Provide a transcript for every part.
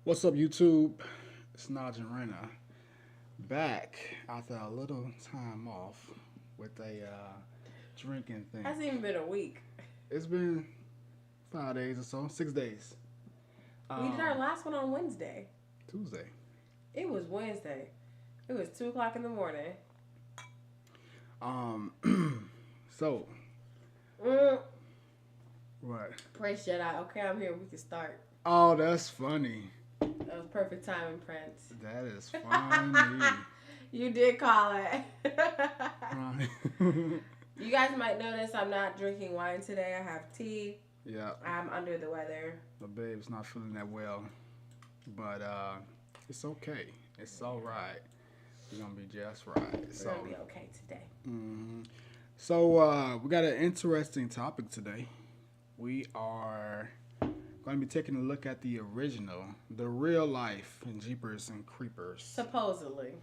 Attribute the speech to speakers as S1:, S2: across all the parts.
S1: What's up, YouTube? It's Naj and Rena back after a little time off with a drinking thing.
S2: Hasn't even been a week.
S1: It's been 5 days or so, 6 days.
S2: We did our last one on Wednesday.
S1: Tuesday.
S2: It was Wednesday. It was 2 o'clock in the morning.
S1: Um, so
S2: Mm.
S1: what?
S2: Prince Jedi. Okay, I'm here. We can start.
S1: Oh, that's funny.
S2: That was perfect timing, Prince.
S1: That is funny.
S2: You did call it.
S1: Right.
S2: You guys might notice I'm not drinking wine today. I have tea.
S1: Yeah,
S2: I'm under the weather.
S1: the babe's not feeling that well, but it's okay. It's all right. We're gonna be just right.
S2: We're gonna be okay today.
S1: So we got an interesting topic today. We are going to be taking a look at the original, the real life in Jeepers and Creepers.
S2: Supposedly.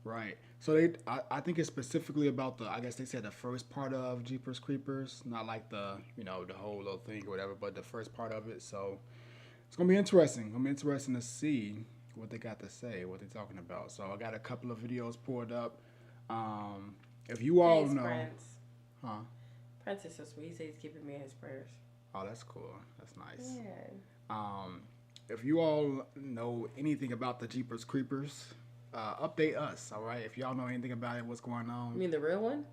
S1: Right. So I think it's specifically about I guess they said the first part of Jeepers Creepers, not like the whole little thing or whatever, but the first part of it. So it's gonna be interesting. Gonna be interesting to see what they got to say, what they're talking about. So I got a couple of videos pulled up. If you all
S2: Thanks,
S1: know,
S2: Prince.
S1: huh?
S2: Prince is so sweet. He says he's keeping me in his prayers.
S1: Oh, that's cool. That's nice.
S2: Yeah.
S1: If you all know anything about the Jeepers Creepers, update us. All right. If y'all know anything about it, what's going on?
S2: You mean the real one?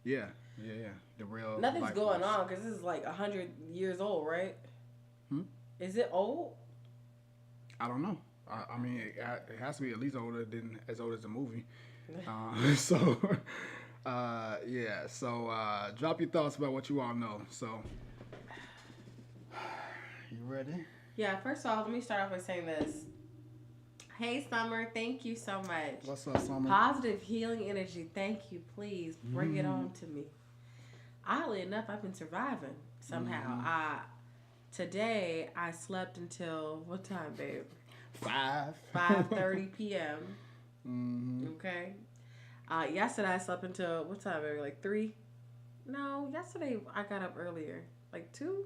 S1: Yeah. The real.
S2: Nothing's going on because this is like 100 years old, right? Is it old?
S1: I don't know. I mean, it has to be at least older than as old as the movie. So, yeah. So, drop your thoughts about what you all know. So, you ready?
S2: Yeah. First off, let me start off by saying this. Hey, Summer. Thank you so much.
S1: What's up, Summer?
S2: Positive healing energy. Thank you. Please bring it on to me. Oddly enough, I've been surviving somehow. Today I slept until what time, babe? 5:30 p.m. Okay. Yesterday I slept until what time, baby? Like 3? No, yesterday I got up earlier, like 2.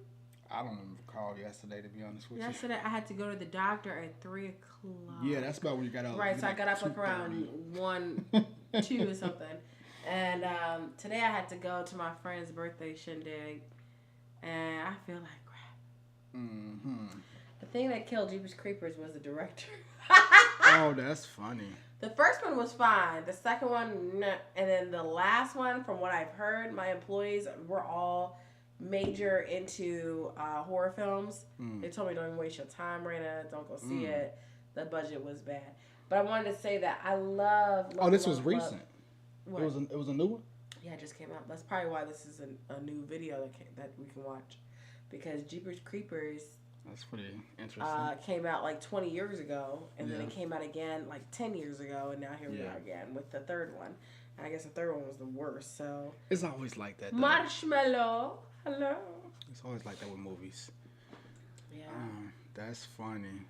S1: I don't recall yesterday, to be honest with you.
S2: Yesterday I had to go to the doctor at 3 o'clock.
S1: Yeah, that's about when you got up.
S2: Right, so I got up like around 1, 2 or something. And today I had to go to my friend's birthday shindig, and I feel like crap. The thing that killed Jeepers Creepers was the director.
S1: Oh, that's funny.
S2: The first one was fine. The second one, nah. And then the last one, from what I've heard, my employees were all major into horror films. They told me, don't even waste your time, Raina. Don't go see it. The budget was bad. But I wanted to say that I love
S1: this was recent.
S2: What?
S1: It was a new one?
S2: Yeah, it just came out. That's probably why this is a new video that we can watch. Because Jeepers Creepers...
S1: That's pretty interesting.
S2: Came out like 20 years ago, and then it came out again like 10 years ago, and now here we are again with the third one. And I guess the third one was the worst, so...
S1: It's always like that, though.
S2: Marshmallow! Hello!
S1: It's always like that with movies.
S2: Yeah.
S1: That's funny.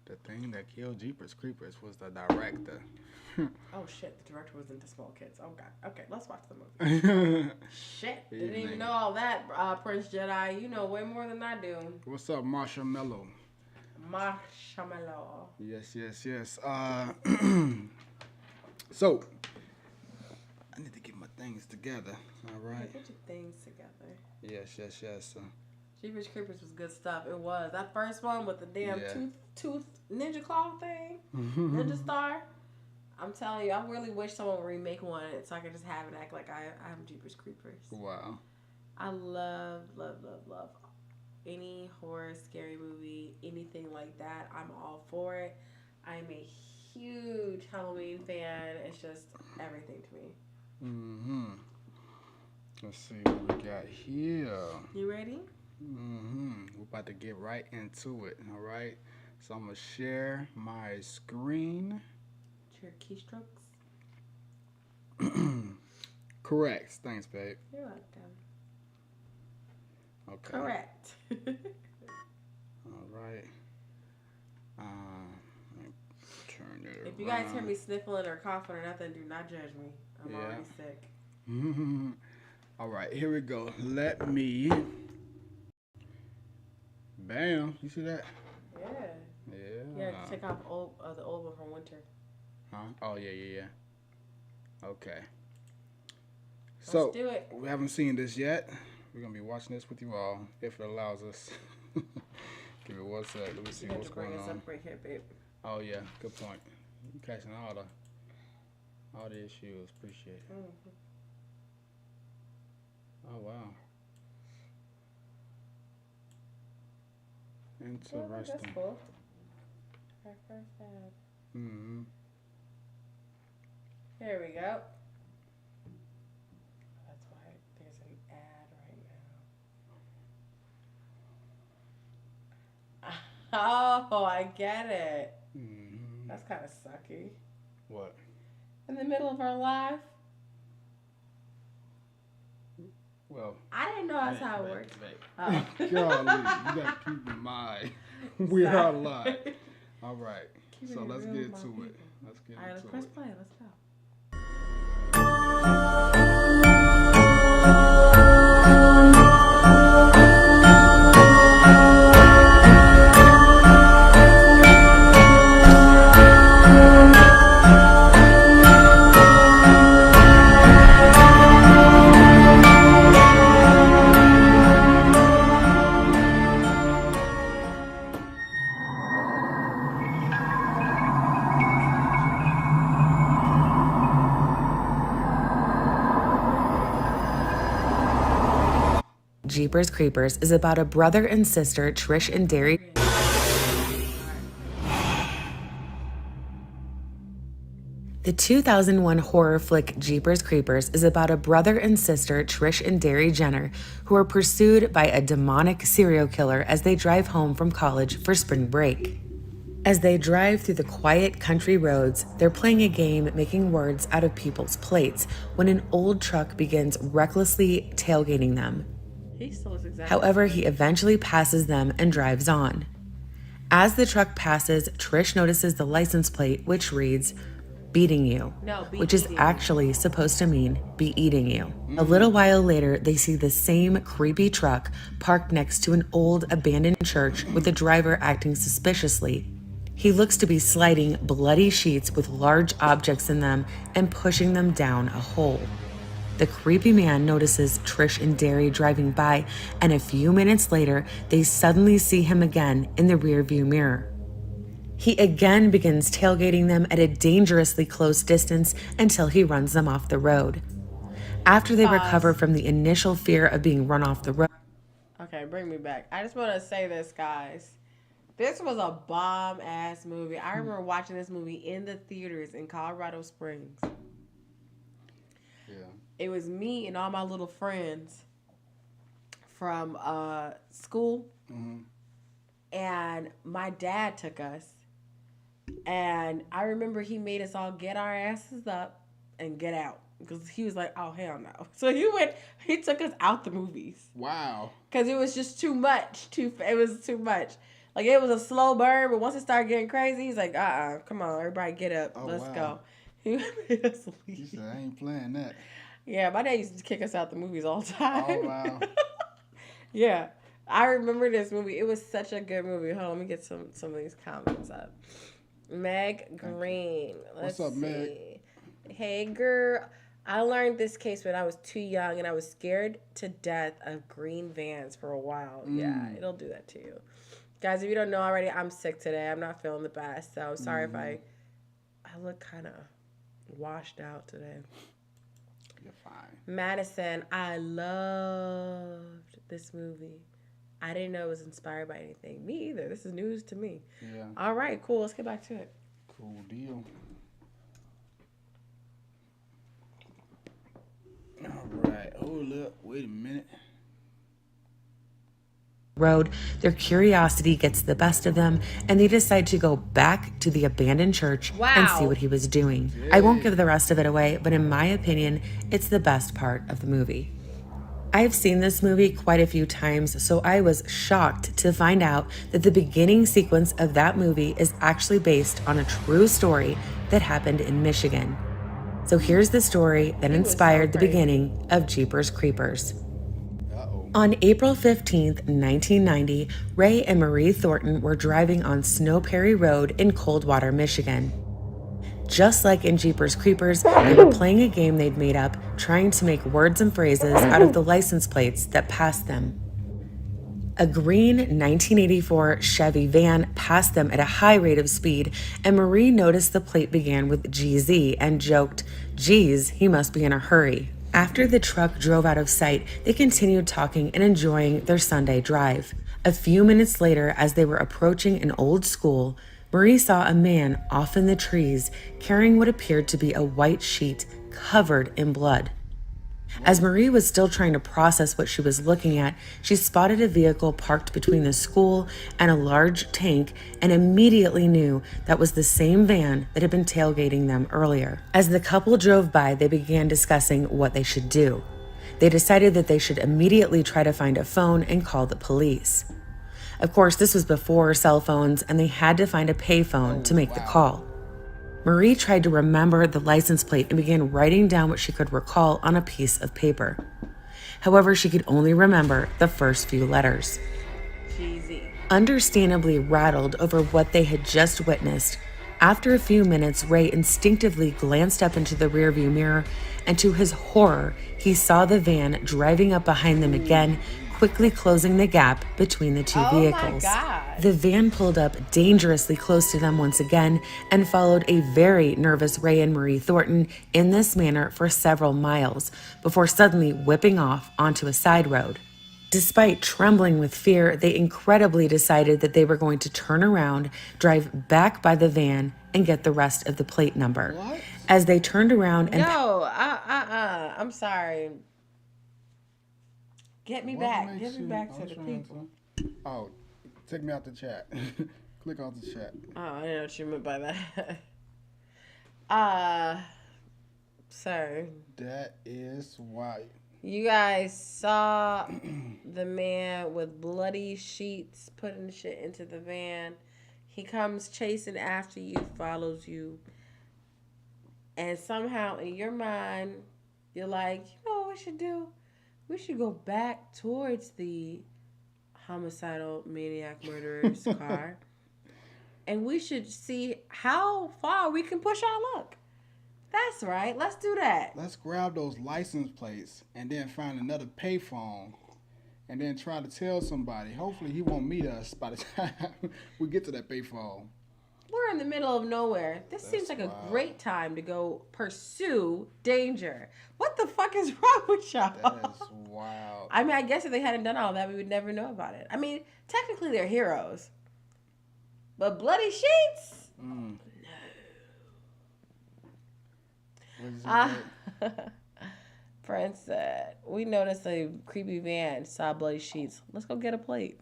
S1: The thing that killed Jeepers Creepers was the director.
S2: Oh, shit. The director was into small kids. Oh, God. Okay, let's watch the movie. Shit. Didn't even know all that, Prince Jedi. You know way more than I do.
S1: What's up, Marshmallow?
S2: Marshmallow.
S1: Yes. So, I need to get my things together. All right.
S2: Get your things together.
S1: Yes.
S2: Jeepers Creepers was good stuff. It was. That first one with the damn tooth ninja claw thing. Ninja star. I'm telling you, I really wish someone would remake one so I could just have it act like I'm Jeepers Creepers.
S1: Wow.
S2: I love any horror, scary movie, anything like that. I'm all for it. I'm a huge Halloween fan. It's just everything to me.
S1: Let's see what we got here.
S2: You ready?
S1: We're about to get right into it, all right? So I'm going to share my screen.
S2: Your keystrokes?
S1: Correct. Thanks, babe.
S2: You're welcome.
S1: Okay.
S2: Correct.
S1: All right. Let me turn it
S2: If you guys hear me sniffling or coughing or nothing, do not judge me. I'm already sick.
S1: All right, here we go. Let me. Bam. You see that?
S2: Yeah.
S1: Yeah.
S2: Yeah, take off the old one from winter.
S1: Huh? Oh yeah. Okay.
S2: Let's
S1: So
S2: do it.
S1: we haven't seen this yet. We're gonna be watching this with you all if it allows us. Give me 1 sec. Let me see what's going
S2: Bring us
S1: on.
S2: up right here, babe.
S1: Oh yeah, good point. You catching all the issues. Appreciate it.
S2: Mm-hmm.
S1: Oh wow.
S2: Yeah,
S1: Interesting.
S2: that's cool. Our first ad.
S1: Mm-hmm.
S2: Here we go. That's why there's an ad right now. Oh, I get it.
S1: Mm-hmm.
S2: That's kind of sucky.
S1: What?
S2: In the middle of our live?
S1: Well,
S2: I didn't know that's how it worked.
S1: Oh. Golly, you gotta keep in mind we are live. All right, so let's get into it. Let's get
S2: All right, let's press play. Let's go.
S3: Jeepers Creepers is about a brother and sister, Trish and Derry. The 2001 horror flick Jeepers Creepers is about a brother and sister, Trish and Derry Jenner, who are pursued by a demonic serial killer as they drive home from college for spring break. As they drive through the quiet country roads, they're playing a game making words out of people's plates when an old truck begins recklessly tailgating them.
S2: He still looks exactly.
S3: However, he eventually passes them and drives on. As the truck passes, Trish notices the license plate, which reads, "Beating you," which is actually supposed to mean be eating you. A little while later, they see the same creepy truck parked next to an old abandoned church with the driver acting suspiciously. He looks to be sliding bloody sheets with large objects in them and pushing them down a hole. The creepy man notices Trish and Derry driving by, and a few minutes later, they suddenly see him again in the rearview mirror. He again begins tailgating them at a dangerously close distance until he runs them off the road. After they recover from the initial fear of being run off the road.
S2: Okay, bring me back. I just want to say this, guys. This was a bomb-ass movie. I remember watching this movie in the theaters in Colorado Springs.
S1: Yeah.
S2: It was me and all my little friends from school.
S1: Mm-hmm.
S2: And my dad took us. And I remember he made us all get our asses up and get out. Because he was like, oh, hell no. So he took us out the movies.
S1: Wow.
S2: Because it was just too much. It was too much. Like, it was a slow burn, but once it started getting crazy, he's like, come on, everybody get up. Let's go. He made us leave.
S1: He said, I ain't playing that.
S2: Yeah, my dad used to kick us out the movies all the time.
S1: Oh, wow.
S2: Yeah. I remember this movie. It was such a good movie. Hold on, let me get some of these comments up. Meg Green.
S1: What's up, Meg?
S2: Hey, girl. I learned this case when I was too young, and I was scared to death of green vans for a while. Yeah, it'll do that to you. Guys, if you don't know already, I'm sick today. I'm not feeling the best, so sorry if I look kind of washed out today.
S1: You're fine.
S2: Madison, I loved this movie. I didn't know it was inspired by anything. Me either. This is news to me.
S1: Yeah.
S2: All right, cool. Let's get back to it.
S1: Cool deal. All right. Hold up. Wait a minute.
S3: Road, their curiosity gets the best of them, and they decide to go back to the abandoned church and see what he was doing. I won't give the rest of it away, but in my opinion, it's the best part of the movie. I've seen this movie quite a few times, so I was shocked to find out that the beginning sequence of that movie is actually based on a true story that happened in Michigan. So here's the story that inspired the beginning of Jeepers Creepers.
S1: Uh-oh.
S3: On April 15th, 1990, Ray and Marie Thornton were driving on Snow Prairie Road in Coldwater, Michigan. Just like in Jeepers Creepers, they were playing a game they'd made up, trying to make words and phrases out of the license plates that passed them. A green 1984 Chevy van passed them at a high rate of speed, and Marie noticed the plate began with GZ and joked, "Geez, he must be in a hurry." After the truck drove out of sight, they continued talking and enjoying their Sunday drive. A few minutes later, as they were approaching an old school, Marie saw a man off in the trees carrying what appeared to be a white sheet covered in blood. As Marie was still trying to process what she was looking at, she spotted a vehicle parked between the school and a large tank and immediately knew that was the same van that had been tailgating them earlier. As the couple drove by, they began discussing what they should do. They decided that they should immediately try to find a phone and call the police. Of course, this was before cell phones, and they had to find a payphone to make the call. Marie tried to remember the license plate and began writing down what she could recall on a piece of paper. However, she could only remember the first few letters.
S2: Cheesy.
S3: Understandably rattled over what they had just witnessed, after a few minutes, Ray instinctively glanced up into the rearview mirror, and to his horror, he saw the van driving up behind them again, quickly closing the gap between the two vehicles.
S2: My God.
S3: The van pulled up dangerously close to them once again and followed a very nervous Ray and Marie Thornton in this manner for several miles before suddenly whipping off onto a side road. Despite trembling with fear, they incredibly decided that they were going to turn around, drive back by the van, and get the rest of the plate number.
S1: What?
S3: As they turned around and...
S2: No, I'm sorry. Get me back. Get me back to the people.
S1: Oh, take me out the chat. Click off the chat.
S2: Oh, I know what you meant by that. Sir.
S1: That is why.
S2: You guys saw the man with bloody sheets putting shit into the van. He comes chasing after you, follows you. And somehow in your mind, you're like, you know what we should do? We should go back towards the homicidal maniac murderer's car. And we should see how far we can push our luck. That's right. Let's do that.
S1: Let's grab those license plates and then find another payphone and then try to tell somebody. Hopefully he won't meet us by the time we get to that payphone.
S2: We're in the middle of nowhere. This seems like a great time to go pursue danger. What the fuck is wrong with y'all?
S1: That is wild.
S2: I mean, I guess if they hadn't done all that, we would never know about it. I mean, technically they're heroes. But bloody sheets?
S1: No.
S2: Friend said, we noticed a creepy van, saw bloody sheets. Let's go get a plate.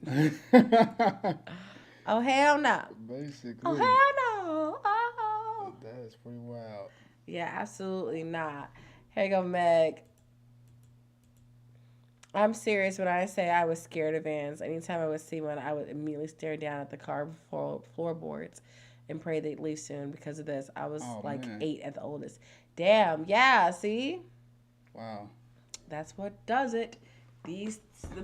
S2: Oh, hell no.
S1: Basically.
S2: Oh, hell no. Oh.
S1: That is pretty wild.
S2: Yeah, absolutely not. Here you go, Meg. I'm serious when I say I was scared of vans. Anytime I would see one, I would immediately stare down at the car floorboards and pray they'd leave soon because of this. I was 8 at the oldest. Damn, yeah, see?
S1: Wow.
S2: That's what does it. The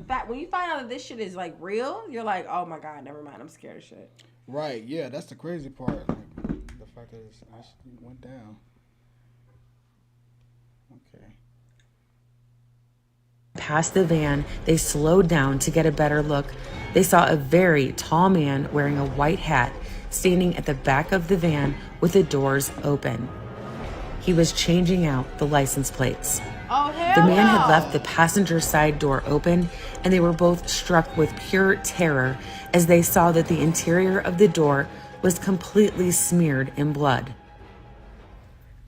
S2: fact when you find out that this shit is like real, you're like, oh my God, never mind, I'm scared of shit.
S1: Right, yeah, that's the crazy part. Like, the fact that it actually went down. Okay.
S3: Past the van, they slowed down to get a better look. They saw a very tall man wearing a white hat standing at the back of the van with the doors open. He was changing out the license plates.
S2: Oh, hell
S3: The man had
S2: no.
S3: left the passenger side door open, and they were both struck with pure terror as they saw that the interior of the door was completely smeared in blood.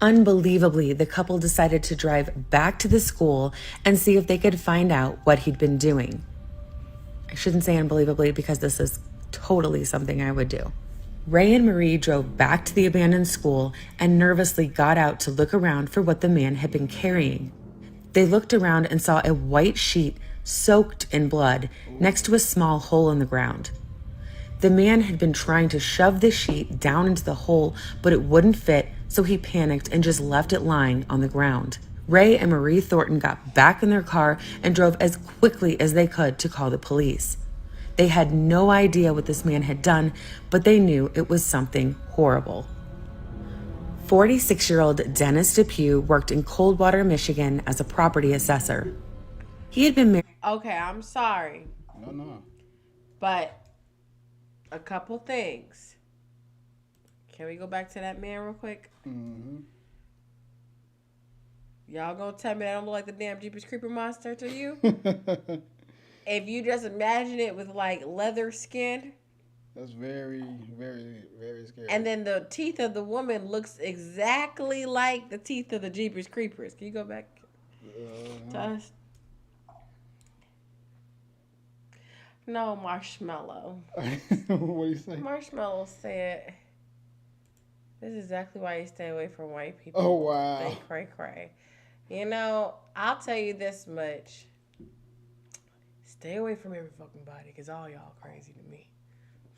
S3: Unbelievably, the couple decided to drive back to the school and see if they could find out what he'd been doing. I shouldn't say unbelievably because this is totally something I would do. Ray and Marie drove back to the abandoned school and nervously got out to look around for what the man had been carrying. They looked around and saw a white sheet soaked in blood next to a small hole in the ground. The man had been trying to shove the sheet down into the hole, but it wouldn't fit, so he panicked and just left it lying on the ground. Ray and Marie Thornton got back in their car and drove as quickly as they could to call the police. They had no idea what this man had done, but they knew it was something horrible. 46-year-old Dennis Depew worked in Coldwater, Michigan as a property assessor. He had been married.
S2: Okay, I'm sorry.
S1: No.
S2: But a couple things. Can we go back to that man real quick?
S1: Mm-hmm.
S2: Y'all gonna tell me that don't look like the damn Jeepers Creeper monster to you? If you just imagine it with like leather skin.
S1: That's very, very, very scary.
S2: And then the teeth of the woman looks exactly like the teeth of the Jeepers Creepers. Can you go back to us? No, Marshmallow.
S1: What do you say?
S2: Marshmallow said, "This is exactly why you stay away from white people.
S1: Oh, wow.
S2: They cray. You know, I'll tell you this much. Stay away from every fucking body, because all y'all crazy to me.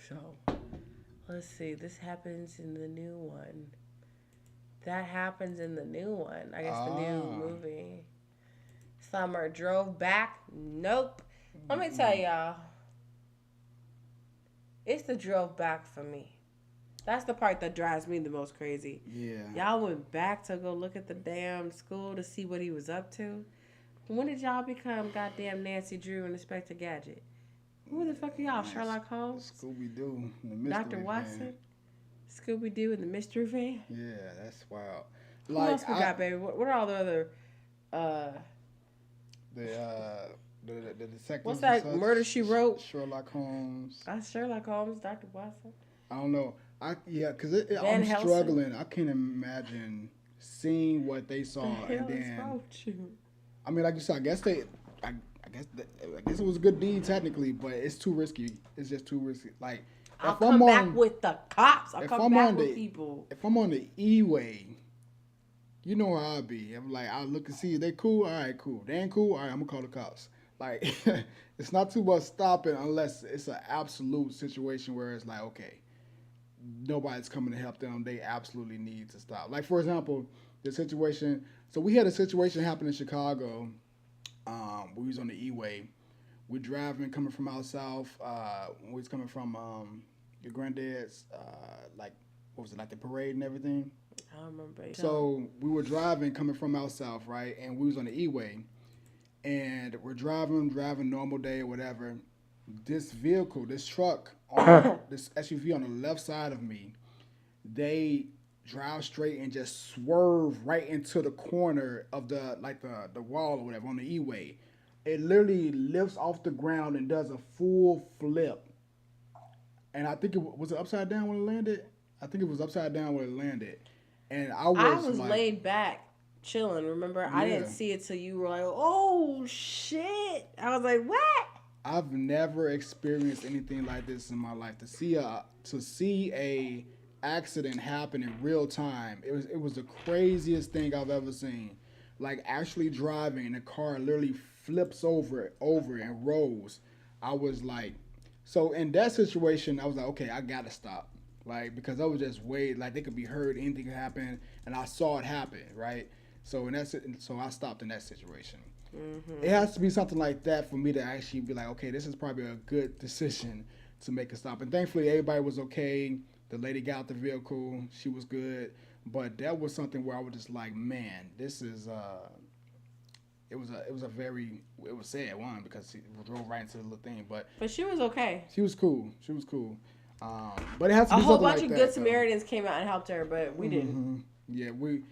S2: So, let's see. This happens in the new one. That happens in the new one. I guess the new movie. Summer drove back. Nope. Let me tell y'all. It's the drove back for me. That's the part that drives me the most crazy.
S1: Yeah.
S2: Y'all went back to go look at the damn school to see what he was up to. When did y'all become goddamn Nancy Drew and Inspector Gadget? Who the fuck are y'all? Sherlock Holmes?
S1: Scooby-Doo. The mystery
S2: Dr. Watson? Scooby-Doo and the Mystery Van?
S1: Yeah, that's wild.
S2: Who else we got, baby? What are all the other...
S1: The detectives.
S2: What's that? Murder, She Wrote?
S1: Sherlock Holmes.
S2: That's Sherlock Holmes, Dr. Watson.
S1: I don't know. Because I'm struggling. I can't imagine seeing what they saw and then. I mean, like you said, I guess it was a good deed technically, but it's too risky. It's just too risky. Like
S2: I'll come back with the cops. I'll come back with people.
S1: If I'm on the E-way, you know how I'll be. I'm like, I'll look and see if they cool. All right, cool. They ain't cool. All right, I'm gonna call the cops. Like, it's not too much stopping unless it's an absolute situation where it's like, okay, nobody's coming to help them. They absolutely need to stop. Like, for example, the situation. So we had a situation happen in Chicago. We was on the E-way. We're driving, coming from out south. We was coming from your granddad's, like, what was it, like the parade and everything?
S2: I don't remember.
S1: So we were driving, coming from out south, right? And we was on the E-way. And we're driving normal day or whatever. This vehicle, this truck, this SUV on the left side of me, they drive straight and just swerve right into the corner of the wall or whatever on the E-way. It literally lifts off the ground and does a full flip. And I think was it upside down when it landed? I think it was upside down when it landed. And I was
S2: like, laid back, chilling. Remember, yeah. I didn't see it till you were like, "Oh shit!" I was like, "What?"
S1: I've never experienced anything like this in my life. To see a accident happen in real time, it was the craziest thing I've ever seen. Like actually driving, and the car literally flips over and rolls. I was like, so in that situation, I was like, okay, I gotta stop. Like, because I was just like they could be hurt, anything could happen, and I saw it happen, right? So so I stopped in that situation. Mm-hmm. It has to be something like that for me to actually be like, okay, this is probably a good decision to make a stop. And thankfully, everybody was okay. The lady got out the vehicle; she was good. But that was something where I was just like, man, this is it was sad one because she drove right into the little thing, but
S2: she was okay.
S1: She was cool. But it has to be
S2: a whole
S1: something
S2: bunch
S1: like
S2: of good Samaritans came out and helped her, but we didn't.
S1: Yeah, we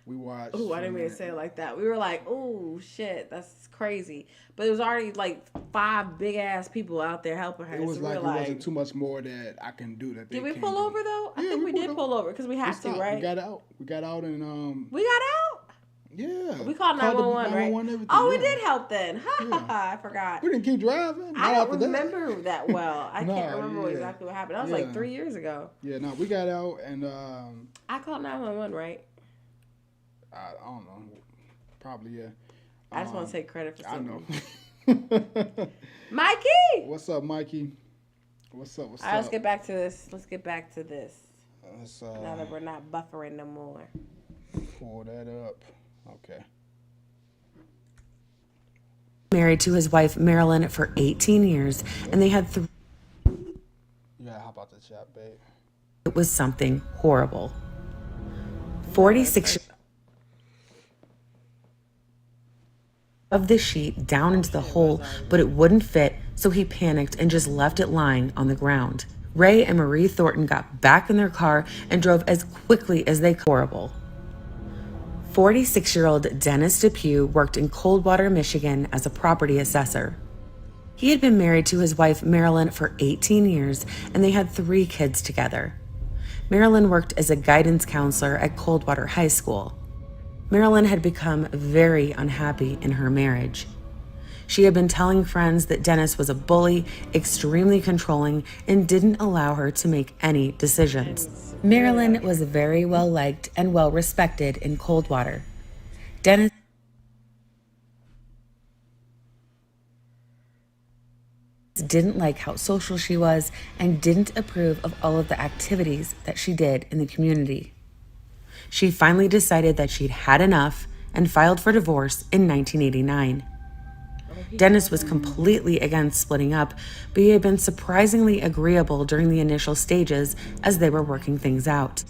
S1: watched.
S2: Oh, I didn't mean to say it like that. We were like, oh shit, that's crazy. But it was already like 5 big ass people out there helping her.
S1: It was so it wasn't too much more that I can do.
S2: Did we pull over though? I think we did pull over because we had to, right?
S1: We got out. We got out and
S2: We got out.
S1: Yeah.
S2: We called 911, right? Oh, we did help then. I forgot.
S1: We didn't keep driving.
S2: I don't remember that well. I can't remember exactly what happened. That was like 3 years ago.
S1: Yeah, no, we got out and
S2: I called 911, right?
S1: I don't know. Probably, yeah.
S2: I just want to take credit for something.
S1: I know.
S2: Mikey!
S1: What's up, Mikey? What's up?
S2: All right, let's get back to this. Now that we're not buffering no more.
S1: Pull that up. Okay.
S3: Married to his wife Marilyn for 18 years, and they had
S1: Yeah, how about the chat, babe?
S3: It was something horrible. 46 of the sheet down into the hole, but it wouldn't fit, so he panicked and just left it lying on the ground. Ray and Marie Thornton got back in their car and drove as quickly as they could. Horrible. 46-year-old Dennis Depew worked in Coldwater, Michigan as a property assessor. He had been married to his wife Marilyn for 18 years, and they had 3 kids together. Marilyn worked as a guidance counselor at Coldwater High School. Marilyn had become very unhappy in her marriage. She had been telling friends that Dennis was a bully, extremely controlling, and didn't allow her to make any decisions. Marilyn was very well liked and well respected in Coldwater. Dennis didn't like how social she was and didn't approve of all of the activities that she did in the community. She finally decided that she'd had enough and filed for divorce in 1989. Dennis was completely against splitting up, but he had been surprisingly agreeable during the initial stages as they were working things out.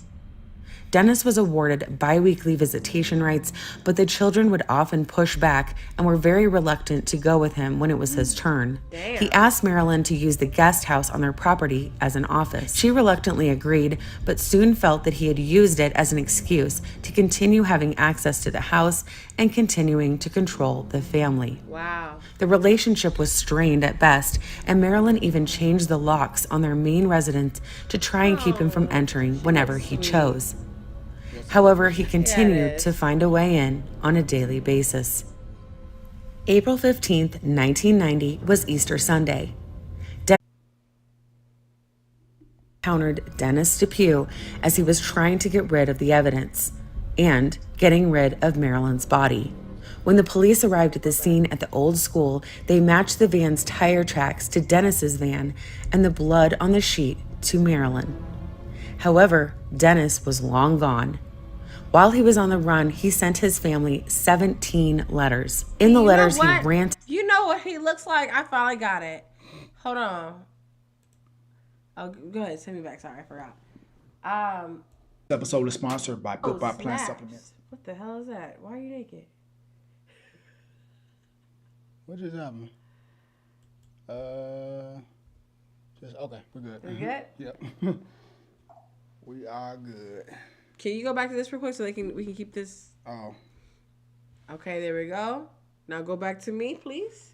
S3: Dennis was awarded bi-weekly visitation rights, but the children would often push back and were very reluctant to go with him when it was his turn.
S2: Damn.
S3: He asked Marilyn to use the guest house on their property as an office. She reluctantly agreed, but soon felt that he had used it as an excuse to continue having access to the house and continuing to control the family.
S2: Wow.
S3: The relationship was strained at best, and Marilyn even changed the locks on their main residence to try and keep him from entering whenever he chose. However, he continued to find a way in on a daily basis. April 15th, 1990 was Easter Sunday. Encountered Dennis Depew as he was trying to get rid of the evidence and getting rid of Marilyn's body. When the police arrived at the scene at the old school, they matched the van's tire tracks to Dennis's van and the blood on the sheet to Marilyn. However, Dennis was long gone. While he was on the run, he sent his family 17 letters. In the letters, he ranted.
S2: You know what he looks like? I finally got it. Hold on. Oh, go ahead. Send me back. Sorry, I forgot.
S1: This episode is sponsored by Built by Plant
S2: snaps.
S1: Supplements.
S2: What the hell is that? Why are you naked?
S1: What just happened? Just okay. We're good.
S2: We good?
S1: Yep. We are good.
S2: Can you go back to this real quick so we can keep this?
S1: Oh.
S2: Okay, there we go. Now go back to me, please.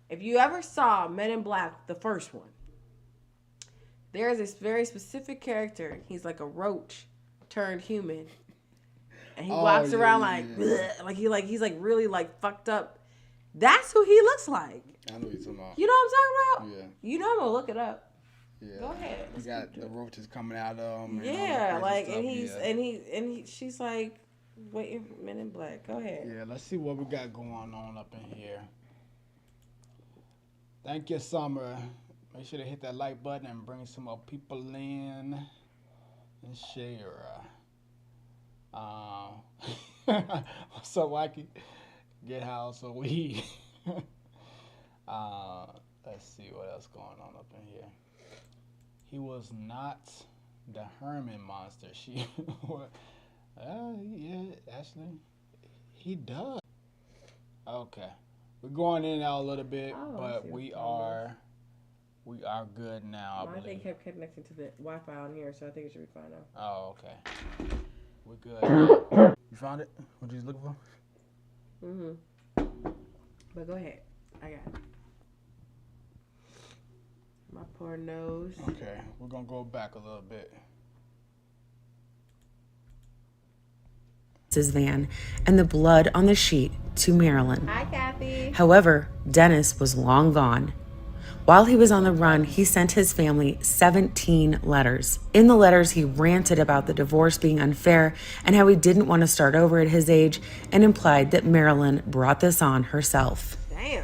S2: If you ever saw Men in Black, the first one, there's this very specific character. He's like a roach turned human, and he walks around like he's like really like fucked up. That's who he looks like.
S1: I know what you're talking about.
S2: You know what I'm talking about?
S1: Yeah.
S2: You know I'm gonna look it up.
S1: Yeah.
S2: Go ahead.
S1: You got the roaches coming out of him.
S2: Yeah, like, and she's like, waiting for Men in Black. Go ahead.
S1: Yeah, let's see what we got going on up in here. Thank you, Summer. Make sure to hit that like button and bring some more people in and share. What's up, Wacky? Get house or weed. Let's see what else going on up in here. He was not the Herman monster. She, yeah, actually, he does. Okay, we're going in and out a little bit, but we are good now.
S2: My thing kept connecting to the Wi-Fi on here, so I think it should be fine now.
S1: Oh, okay. We're good. You found it? What you was looking for?
S2: But go ahead. I got it. My poor nose.
S1: Okay, we're gonna go back a little bit.
S3: His van and the blood on the sheet to Marilyn.
S2: Hi, Kathy.
S3: However, Dennis was long gone. While he was on the run, he sent his family 17 letters. In the letters, he ranted about the divorce being unfair and how he didn't want to start over at his age, and implied that Marilyn brought this on herself.
S2: Damn.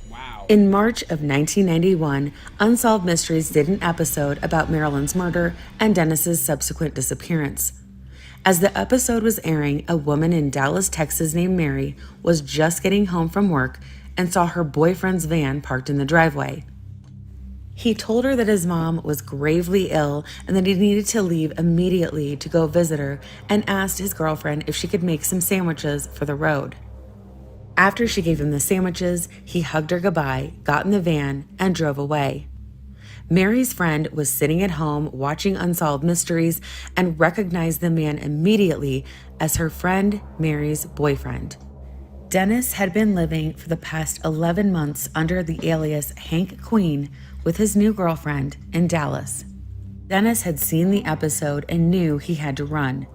S1: Wow.
S3: In March of 1991, Unsolved Mysteries did an episode about Marilyn's murder and Dennis's subsequent disappearance. As the episode was airing, a woman in Dallas, Texas named Mary was just getting home from work and saw her boyfriend's van parked in the driveway. He told her that his mom was gravely ill and that he needed to leave immediately to go visit her, and asked his girlfriend if she could make some sandwiches for the road. After she gave him the sandwiches, he hugged her goodbye, got in the van, and drove away. Mary's friend was sitting at home watching Unsolved Mysteries and recognized the man immediately as her friend Mary's boyfriend. Dennis had been living for the past 11 months under the alias Hank Queen with his new girlfriend in Dallas. Dennis had seen the episode and knew he had to run.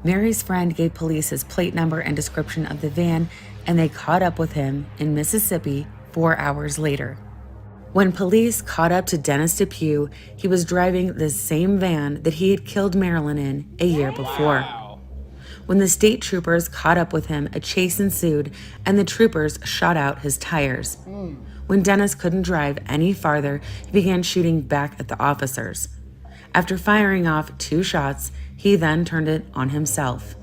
S3: Mary's friend gave police his plate number and description of the van, and they caught up with him in Mississippi 4 hours later. When police caught up to Dennis Depew, he was driving the same van that he had killed Marilyn in a year before.
S1: Wow.
S3: When the state troopers caught up with him, a chase ensued, and the troopers shot out his tires. When Dennis couldn't drive any farther, he began shooting back at the officers. After firing off 2 shots, he then turned it on himself.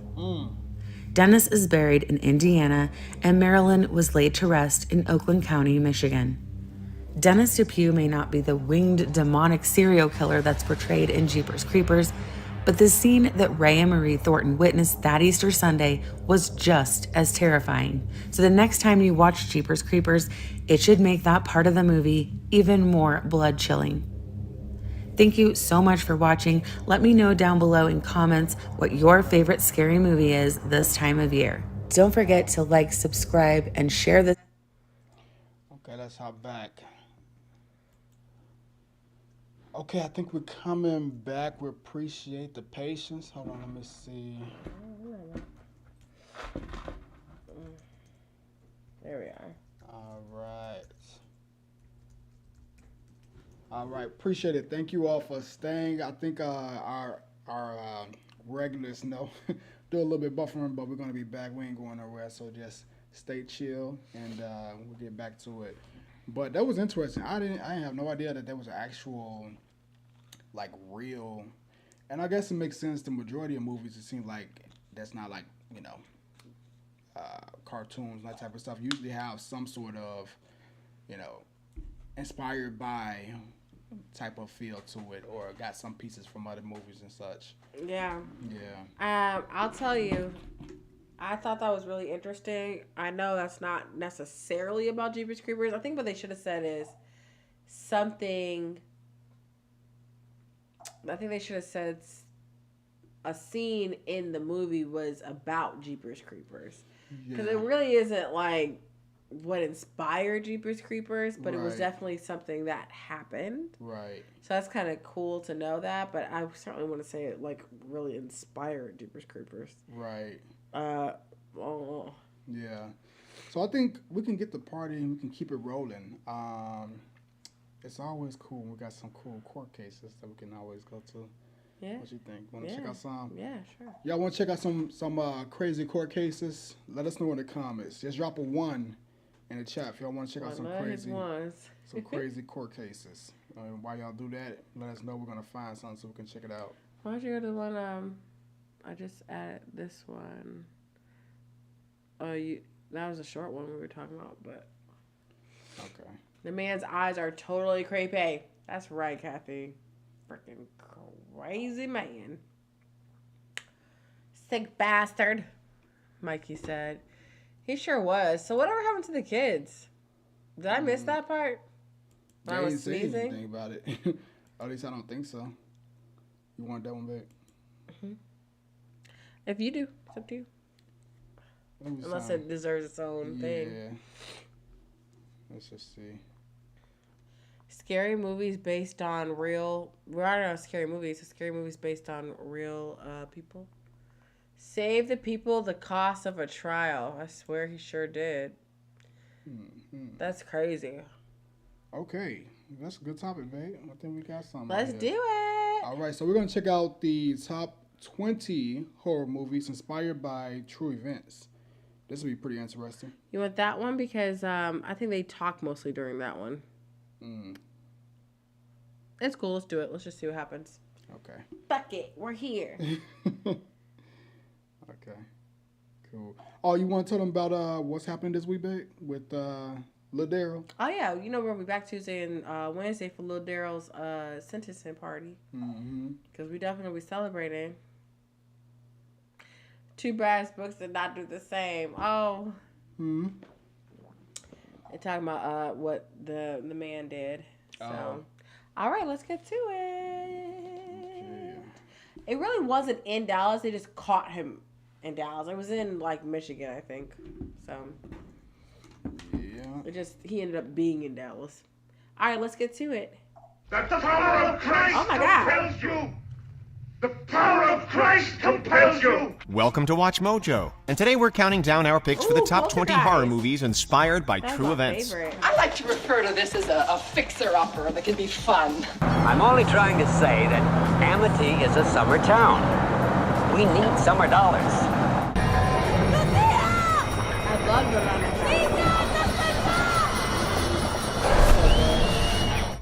S3: Dennis is buried in Indiana, and Marilyn was laid to rest in Oakland County, Michigan. Dennis Depew may not be the winged demonic serial killer that's portrayed in Jeepers Creepers, but the scene that Ray and Marie Thornton witnessed that Easter Sunday was just as terrifying. So the next time you watch Jeepers Creepers, it should make that part of the movie even more blood-chilling. Thank you so much for watching. Let me know down below in comments what your favorite scary movie is this time of year. Don't forget to like, subscribe, and share this.
S1: Okay, let's hop back. Okay, I think we're coming back. We appreciate the patience. Hold on, let me see.
S2: There we are.
S1: All right. All right, appreciate it. Thank you all for staying. I think our regulars know do a little bit buffering, but we're gonna be back. We ain't going nowhere, so just stay chill and we'll get back to it. But that was interesting. I didn't have no idea that there was an actual like real, and I guess it makes sense. The majority of movies, it seems like that's not like, you know, cartoons, that type of stuff. Usually have some sort of, you know, inspired by type of feel to it, or got some pieces from other movies and such.
S2: Yeah.
S1: Yeah.
S2: I'll tell you, I thought that was really interesting. I know that's not necessarily about Jeepers Creepers. I think what they should have said is something. I think they should have said a scene in the movie was about Jeepers Creepers. Because it really isn't like what inspired Jeepers Creepers, but it was definitely something that happened.
S1: Right.
S2: So that's kind of cool to know that, but I certainly want to say it like really inspired Jeepers Creepers.
S1: Right.
S2: Oh.
S1: Yeah. So I think we can get the party and we can keep it rolling. It's always cool. We got some cool court cases that we can always go to.
S2: Yeah.
S1: What you think? Want to check out some?
S2: Yeah, sure.
S1: Y'all want to check out some crazy court cases? Let us know in the comments. Just drop a 1 in the chat if y'all want to check out some crazy court cases. While y'all do that, let us know. We're gonna find something so we can check it out.
S2: Why don't you go to the one? I just added this one. That was a short one we were talking about, but
S1: okay.
S2: The man's eyes are totally creepy. That's right, Kathy. Freaking crazy man. Sick bastard, Mikey said. He sure was. So whatever happened to the kids? Did I miss that part? When I was sneezing?
S1: Anything about it. At least I don't think so. You want that one back?
S2: Mm-hmm. If you do, it's up to you. Unless it deserves its own thing.
S1: Yeah. Let's just see.
S2: Scary movies based on real... We're not scary movies. So scary movies based on real people. Save the people the cost of a trial. I swear he sure did. Mm-hmm. That's crazy.
S1: Okay. That's a good topic, babe. I think we got something.
S2: Let's do it.
S1: All right. So we're going to check out the top 20 horror movies inspired by true events. This will be pretty interesting.
S2: You want that one? Because I think they talk mostly during that one. It's cool. Let's do it. Let's just see what happens.
S1: Okay.
S2: Fuck it. We're here.
S1: Okay. Cool. Oh, you want to tell them about what's happening this week, babe, with Lil Daryl?
S2: Oh yeah, we'll be back Tuesday and Wednesday for Lil Daryl's sentencing party. Because we definitely be celebrating. Two Brass books did not do the same. Oh. They're talking about what the man did. So, all right, let's get to it. It really wasn't in Dallas. They just caught him in Dallas. It was in like Michigan, I think. So he ended up being in Dallas. All right, let's get to it.
S4: The power of Christ compels you. The power of Christ compels you.
S5: Welcome to Watch Mojo, and today we're counting down our picks for the top 20 horror movies inspired by true events.
S6: I like to refer to this as a fixer-upper that can be fun.
S7: I'm only trying to say that Amity is a summer town. We need summer dollars.
S2: I love Yolanda.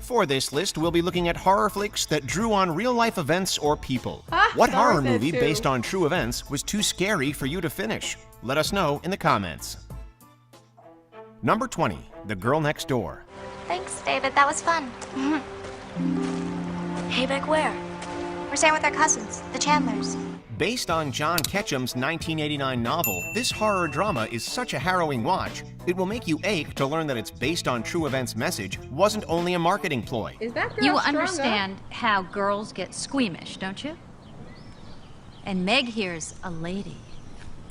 S5: For this list, we'll be looking at horror flicks that drew on real-life events or people. What horror movie based on true events was too scary for you to finish? Let us know in the comments. Number 20, The Girl Next Door.
S8: Thanks, David. That was fun. Hey, Beck, where? We're staying with our cousins, the Chandlers.
S5: Based on John Ketchum's 1989 novel, this horror drama is such a harrowing watch, it will make you ache to learn that its based on true events message wasn't only a marketing ploy.
S2: Is that girl
S9: You
S2: strung
S9: understand
S2: up?
S9: how girls get squeamish, don't you? And Meg here's a lady.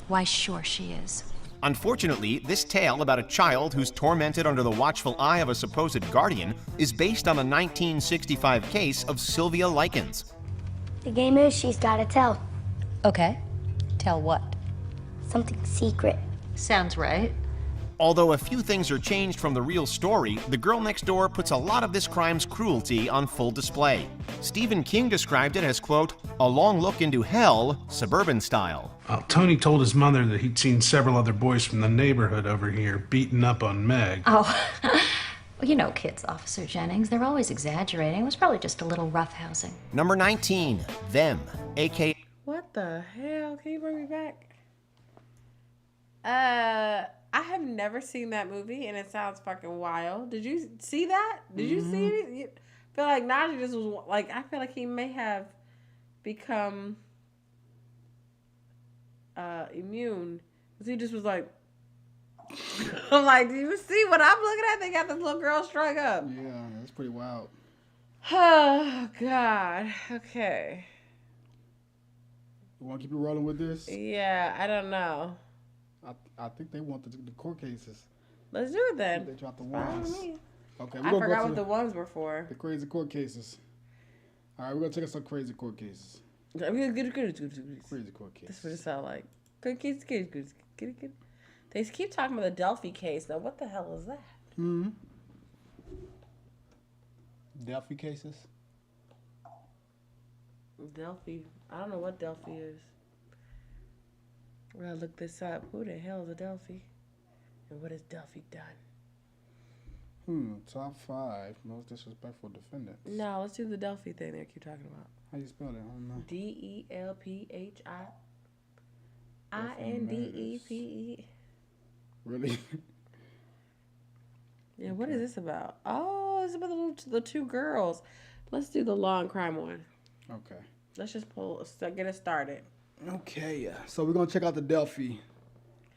S9: Why, sure she is.
S5: Unfortunately, this tale about a child who's tormented under the watchful eye of a supposed guardian is based on a 1965 case of Sylvia Likens.
S8: The game is she's gotta tell.
S9: Okay. Tell what?
S8: Something secret.
S9: Sounds right.
S5: Although a few things are changed from the real story, The Girl Next Door puts a lot of this crime's cruelty on full display. Stephen King described it as, quote, a long look into hell, suburban style.
S10: Tony told his mother that he'd seen several other boys from the neighborhood over here beating up on Meg.
S9: Oh, well, you know kids, Officer Jennings. They're always exaggerating. It was probably just a little roughhousing.
S5: Number 19, Them, a.k.a.
S2: What the hell? Can you bring me back? I have never seen that movie, and it sounds fucking wild. Did you see that? Did you see it? You feel like Najee just was like, I feel like he may have become immune. Because he just was like, I'm like, do you see what I'm looking at? They got this little girl strung up.
S1: Yeah, that's pretty wild.
S2: Oh, God. Okay.
S1: You want to keep it rolling with this?
S2: Yeah, I don't know.
S1: I think they want the court cases.
S2: Let's do it then.
S1: They dropped the
S2: Fine
S1: ones.
S2: with me.
S1: Okay,
S2: I forgot what the ones were for.
S1: The crazy court cases. All right, we're going to check out some crazy court cases.
S2: Crazy
S1: court cases.
S2: That's what it sounds like. Good case. They keep talking about the Delphi case. Now, what the hell is that?
S1: Delphi cases?
S2: Delphi. I don't know what Delphi is. We're going to look this up. Who the hell is a Delphi? And what has Delphi done?
S1: Top 5 most disrespectful defendants.
S2: No, let's do the Delphi thing they keep talking about.
S1: How you spell that? I don't know.
S2: DELPHINDEPE.
S1: Really?
S2: Yeah, what is this about? Oh, it's about the two girls. Let's do the law and crime one.
S1: Okay.
S2: Let's just get it started.
S1: Okay, so we're going to check out the Delphi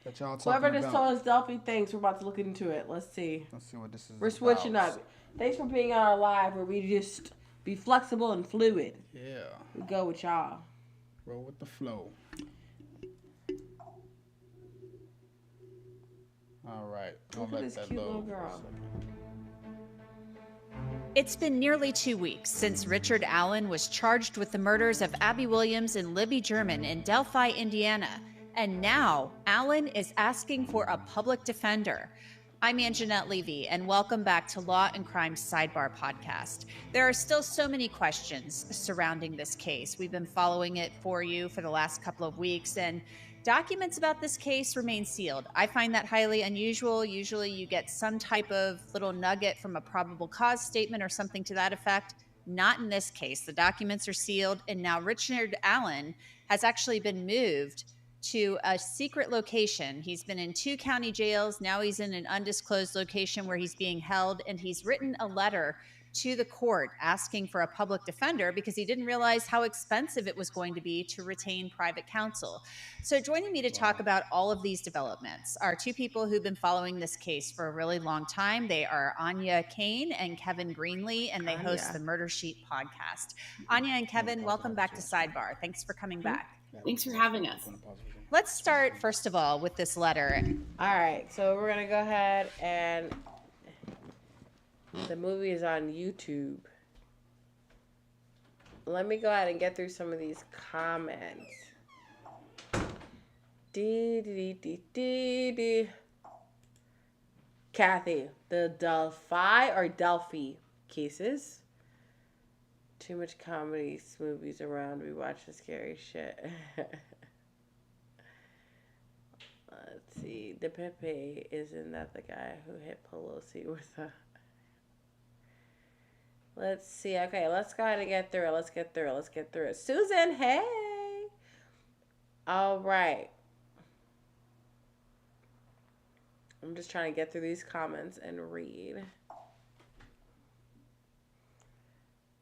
S1: that y'all talking
S2: Whoever
S1: about.
S2: just told us Delphi things, we're about to look into it. Let's see.
S1: Let's see what this is
S2: We're switching up. Thanks for being on our live where we just be flexible and fluid.
S1: Yeah.
S2: We go with y'all.
S1: Roll with the flow. All right.
S2: Look at this cute little girl.
S11: It's been nearly 2 weeks since Richard Allen was charged with the murders of Abby Williams and Libby German in Delphi, Indiana. And now Allen is asking for a public defender. I'm Anjanette Levy, and welcome back to Law and Crime Sidebar Podcast. There are still so many questions surrounding this case. We've been following it for you for the last couple of weeks, and documents about this case remain sealed. I find that highly unusual. Usually you get some type of little nugget from a probable cause statement or something to that effect. Not in this case. The documents are sealed, and now Richard Allen has actually been moved to a secret location. He's been in 2 county jails. Now he's in an undisclosed location where he's being held, and he's written a letter to the court asking for a public defender because he didn't realize how expensive it was going to be to retain private counsel. So joining me to talk about all of these developments are 2 people who've been following this case for a really long time. They are Anya Kane and Kevin Greenlee, and they host the Murder Sheet podcast. Anya and Kevin, welcome back to Sidebar. Thanks for coming back.
S12: Thanks for having us.
S11: Let's start, first of all, with this letter.
S2: All right, so we're going to go ahead and the movie is on YouTube. Let me go ahead and get through some of these comments. Kathy, the Delphi cases. Too much comedy movies around. We watch the scary shit. Let's see. The Pepe, isn't that the guy who hit Pelosi with a... Let's see. Okay, let's go ahead and get through it. Let's get through it. Susan, hey. All right. I'm just trying to get through these comments and read.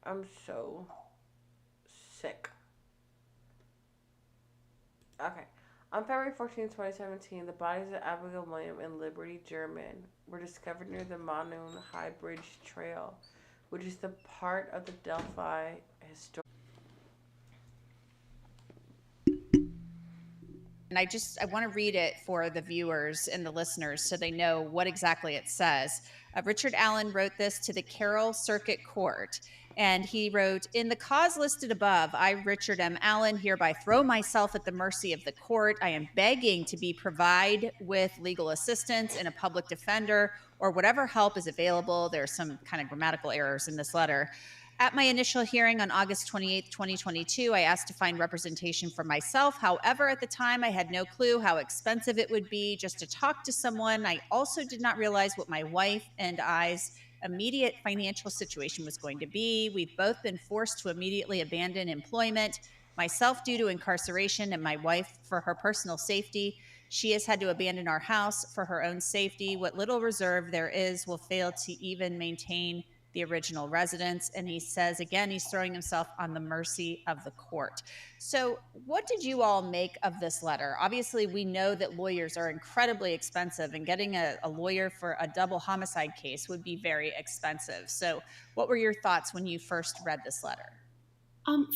S2: I'm so sick. Okay. On February 14, 2017, the bodies of Abigail Williams and Liberty German were discovered near the Monoon High Bridge Trail, which is the part of the Delphi historic.
S11: And I want to read it for the viewers and the listeners so they know what exactly it says. Richard Allen wrote this to the Carroll Circuit Court. And he wrote, in the cause listed above, I, Richard M. Allen, hereby throw myself at the mercy of the court. I am begging to be provided with legal assistance and a public defender or whatever help is available. There's some kind of grammatical errors in this letter. At my initial hearing on August 28, 2022, I asked to find representation for myself. However, at the time, I had no clue how expensive it would be just to talk to someone. I also did not realize what my wife and I's immediate financial situation was going to be. We've both been forced to immediately abandon employment, myself due to incarceration and my wife for her personal safety. She has had to abandon our house for her own safety. What little reserve there is will fail to even maintain the original residence. And he says, again, he's throwing himself on the mercy of the court. So what did you all make of this letter? Obviously, we know that lawyers are incredibly expensive, and getting a lawyer for a double homicide case would be very expensive. So what were your thoughts when you first read this letter?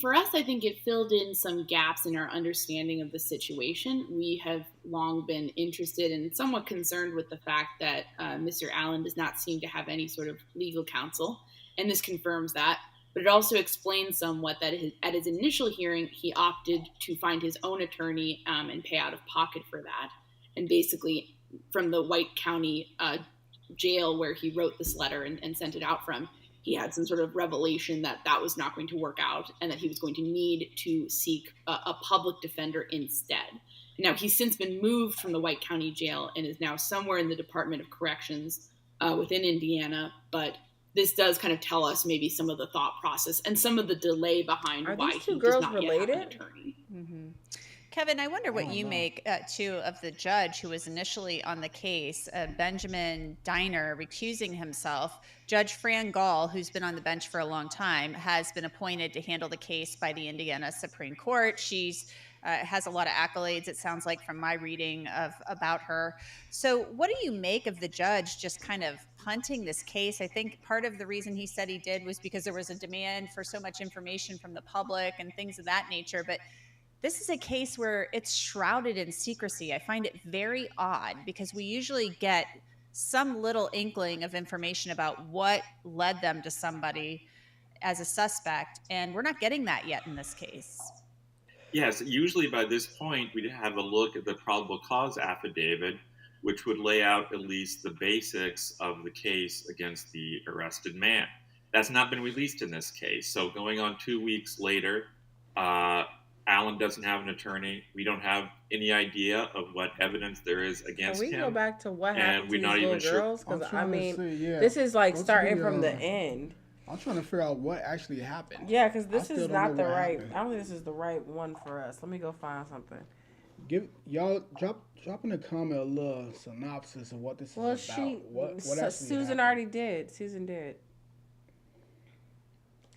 S12: For us, I think it filled in some gaps in our understanding of the situation. We have long been interested and somewhat concerned with the fact that Mr. Allen does not seem to have any sort of legal counsel, and this confirms that. But it also explains somewhat that at his initial hearing, he opted to find his own attorney and pay out of pocket for that. And basically, from the White County jail where he wrote this letter and sent it out from, he had some sort of revelation that that was not going to work out and that he was going to need to seek a public defender instead. Now, he's since been moved from the White County jail and is now somewhere in the Department of Corrections within Indiana. But this does kind of tell us maybe some of the thought process and some of the delay behind why he does not yet have an attorney.
S11: Mm-hmm. Kevin, I wonder what you make, too, of the judge who was initially on the case, Benjamin Diner, recusing himself. Judge Fran Gall, who's been on the bench for a long time, has been appointed to handle the case by the Indiana Supreme Court. She's has a lot of accolades, it sounds like, from my reading about her. So what do you make of the judge just kind of punting this case? I think part of the reason he said he did was because there was a demand for so much information from the public and things of that nature. But this is a case where it's shrouded in secrecy. I find it very odd because we usually get some little inkling of information about what led them to somebody as a suspect, and we're not getting that yet in this case.
S13: Yes, usually by this point, we'd have a look at the probable cause affidavit, which would lay out at least the basics of the case against the arrested man. That's not been released in this case. So going on 2 weeks later, Allen doesn't have an attorney. We don't have any idea of what evidence there is against him.
S2: Can we go back to what happened to these little girls? Because,
S1: Yeah.
S2: this is like starting from the end.
S1: I'm trying to figure out what actually happened.
S2: Yeah, because this is not the right... I don't think this is the right one for us. Let me go find something.
S1: Give y'all drop in the comment a little synopsis of what this is about. What actually
S2: Susan
S1: happened?
S2: already did. Susan did.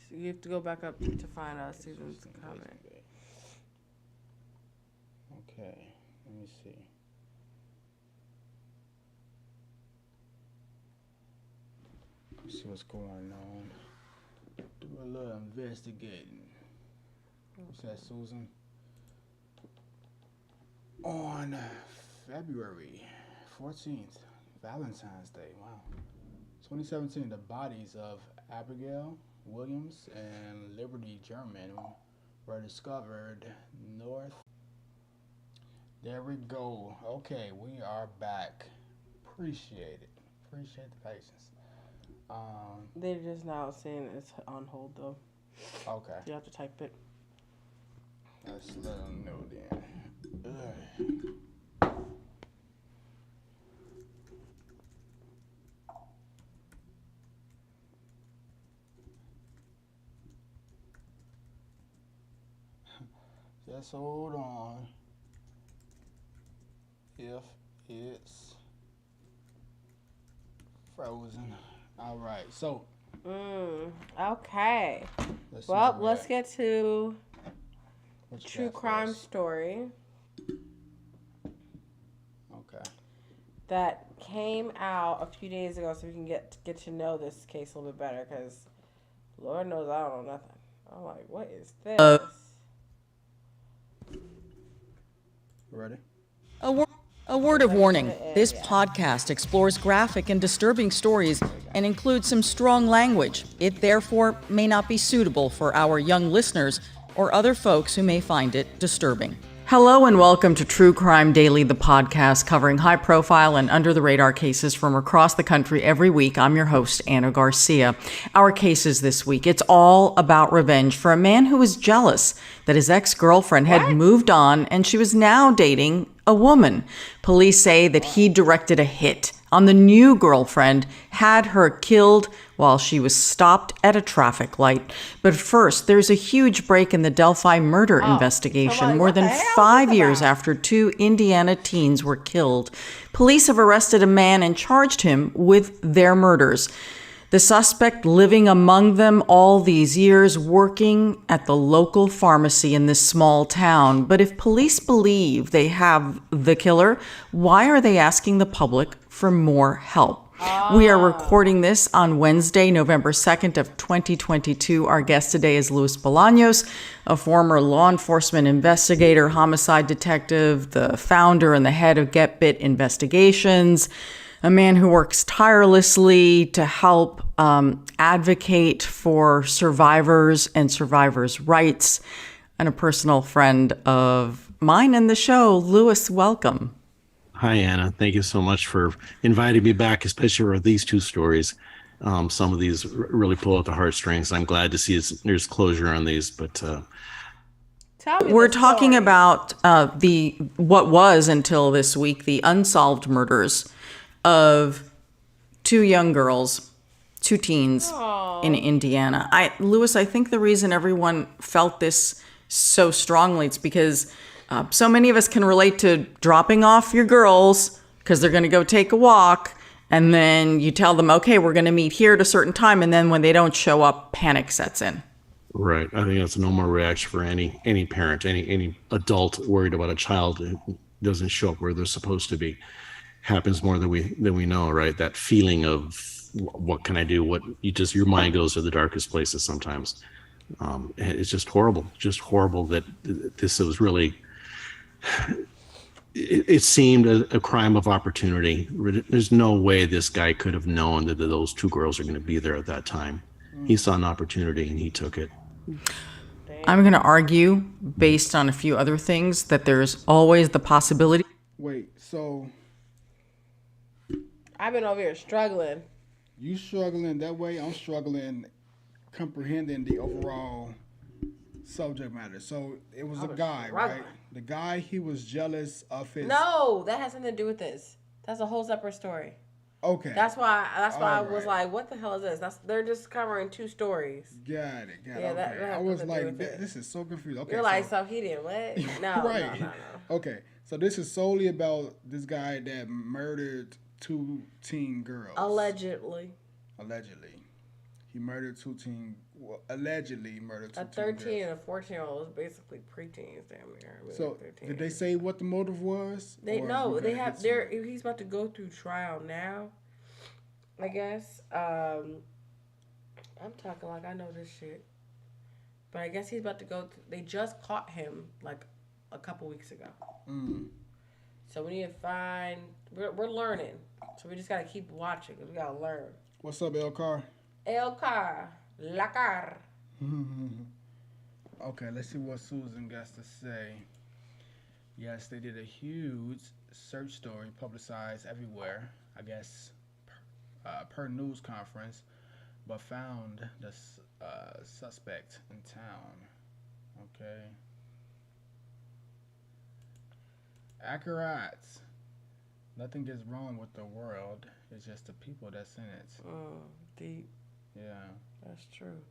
S2: So you have to go back up to find out Susan's comment.
S1: Okay, let me see. Let's see what's going on. Do a little investigating. What's that, Susan? On February 14th, Valentine's Day, wow. 2017, the bodies of Abigail Williams and Liberty German were discovered north. There we go. Okay, we are back. Appreciate it. Appreciate the patience.
S2: They're just now saying it's on hold though.
S1: Okay.
S2: You have to type it.
S1: Let's let them know then. Just hold on. If it's frozen. All right. So.
S2: Okay. Let's get to true crime story.
S1: Okay.
S2: That came out a few days ago, so we can get to know this case a little bit better. Because Lord knows I don't know nothing. I'm like, what is this?
S1: Ready?
S14: A word of warning. This podcast explores graphic and disturbing stories and includes some strong language. It therefore may not be suitable for our young listeners or other folks who may find it disturbing. Hello and welcome to True Crime Daily, the podcast covering high-profile and under-the-radar cases from across the country every week. I'm your host, Anna Garcia. Our cases this week, it's all about revenge for a man who was jealous that his ex-girlfriend had moved on and she was now dating a woman. Police say that he directed a hit on the new girlfriend, had her killed while she was stopped at a traffic light. But first, there's a huge break in the Delphi murder investigation. More than 5 years after 2 Indiana teens were killed, police have arrested a man and charged him with their murders. The suspect living among them all these years, working at the local pharmacy in this small town. But if police believe they have the killer, why are they asking the public for more help? We are recording this on Wednesday, November 2nd of 2022. Our guest today is Luis Bolaños, a former law enforcement investigator, homicide detective, the founder and the head of Get Bit Investigations, a man who works tirelessly to help advocate for survivors and survivors' rights, and a personal friend of mine in the show. Luis, welcome.
S15: Hi, Anna. Thank you so much for inviting me back, especially for these 2 stories. Some of these really pull at the heartstrings. I'm glad to see there's closure on these, but
S14: we're talking about what was until this week the unsolved murders of 2 young girls, 2 teens in Indiana. Luis, I think the reason everyone felt this so strongly, it's because so many of us can relate to dropping off your girls because they're going to go take a walk, and then you tell them, okay, we're going to meet here at a certain time, and then when they don't show up, panic sets in.
S15: Right. I think that's a normal reaction for any parent, any adult worried about a child who doesn't show up where they're supposed to be. Happens more than we know, right? That feeling of what can I do? Your mind goes to the darkest places sometimes. It's just horrible that this was really. It seemed a crime of opportunity. There's no way this guy could have known that those 2 girls are going to be there at that time. He saw an opportunity and he took it.
S14: I'm going to argue, based on a few other things, that there's always the possibility.
S1: Wait, so
S2: I've been over here struggling.
S1: You struggling that way? I'm struggling comprehending the overall subject matter. So it was a guy, right? The guy, he was jealous of his...
S2: No, that has something to do with this. That's a whole separate story.
S1: Okay.
S2: That's why I was
S1: right.
S2: like, what the hell is this? They're just covering 2 stories.
S1: Got it.
S2: Yeah,
S1: Okay.
S2: that
S1: I
S2: has
S1: was
S2: nothing to do
S1: like,
S2: with it.
S1: this is so confusing. Okay.
S2: You're like, so he did what? No,
S1: right.
S2: no.
S1: Okay. So this is solely about this guy that murdered 2 teen girls.
S2: Allegedly.
S1: He murdered 2 teen. Well, allegedly murdered 2
S2: A
S1: teen
S2: 13
S1: girls.
S2: and a 14-year-old is basically preteens, damn near.
S1: So did they say what the motive was?
S2: They have. He's about to go through trial now. I guess. I'm talking like I know this shit, but I guess he's about to go. They just caught him like a couple weeks ago. So we need to find. We're learning, so we just gotta keep watching. We gotta learn.
S1: What's up, El Car?
S2: El Car, La Car.
S1: Okay, let's see what Susan got to say. Yes, they did a huge search story publicized everywhere, I guess, per news conference, but found the suspect in town. Okay. Accurate. Nothing gets wrong with the world. It's just the people that's in it.
S2: Deep.
S1: Yeah.
S2: That's true.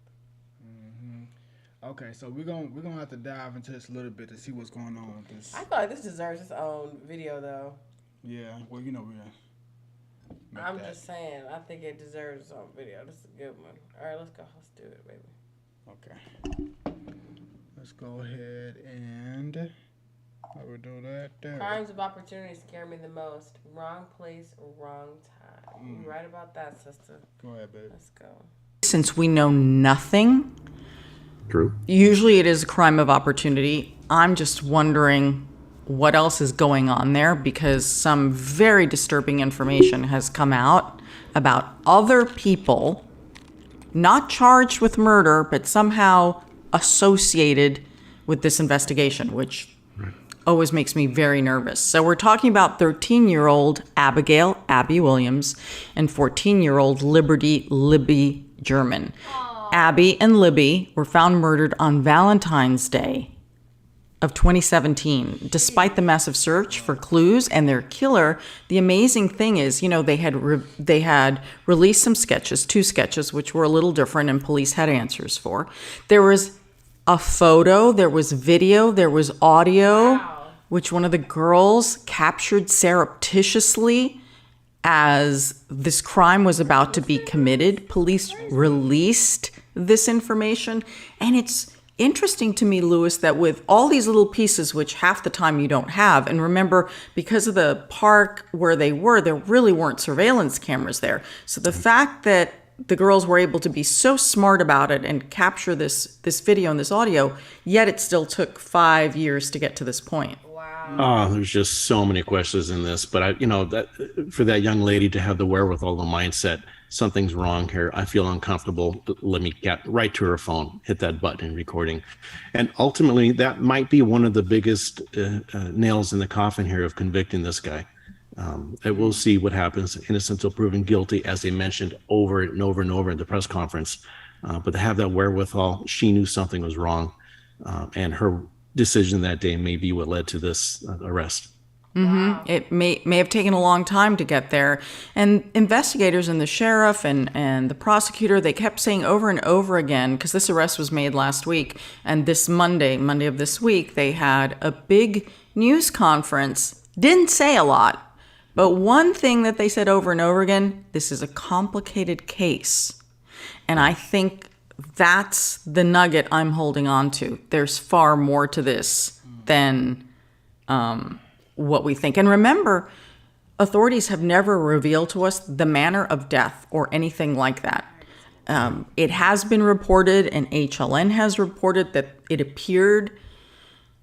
S1: Okay, so we're gonna have to dive into this a little bit to see what's going on with this.
S2: I feel like this deserves its own video, though.
S1: Yeah, well, you know,
S2: I'm just saying, I think it deserves its own video. This is a good one. All right, let's go. Let's do it, baby.
S1: Okay. Let's go ahead and I will do that there.
S2: Crimes of opportunity scare me the most. Wrong place, wrong time. You right about that, sister.
S1: Go ahead, baby.
S2: Let's go.
S14: Since we know nothing,
S15: True.
S14: Usually it is a crime of opportunity. I'm just wondering what else is going on there, because some very disturbing information has come out about other people not charged with murder, but somehow associated with this investigation, which always makes me very nervous. So we're talking about 13-year-old Abigail, Abby Williams, and 14-year-old Liberty, Libby German. Abby and Libby were found murdered on Valentine's Day of 2017. Despite the massive search for clues and their killer, the amazing thing is, you know, they had released some sketches, 2 sketches, which were a little different and police had answers for. There was a photo, there was video, there was audio, which one of the girls captured surreptitiously as this crime was about to be committed. Police released this information. And it's interesting to me, Lewis, that with all these little pieces, which half the time you don't have, and remember, because of the park where they were, there really weren't surveillance cameras there. So the fact that the girls were able to be so smart about it and capture this video and this audio, yet it still took 5 years to get to this point.
S15: Oh, there's just so many questions in this, but that for that young lady to have the wherewithal, the mindset, something's wrong here. I feel uncomfortable. Let me get right to her phone, hit that button and recording. And ultimately, that might be one of the biggest nails in the coffin here of convicting this guy. And we'll see what happens. Innocent until proven guilty, as they mentioned over and over and over in the press conference. But to have that wherewithal, she knew something was wrong. And her decision that day may be what led to this arrest.
S14: Wow. It may have taken a long time to get there. And investigators and the sheriff and the prosecutor, they kept saying over and over again, because this arrest was made last week, and this Monday of this week, they had a big news conference. Didn't say a lot, but one thing that they said over and over again, this is a complicated case. And I think that's the nugget I'm holding on to. There's far more to this than what we think. And remember, authorities have never revealed to us the manner of death or anything like that. It has been reported, and HLN has reported, that it appeared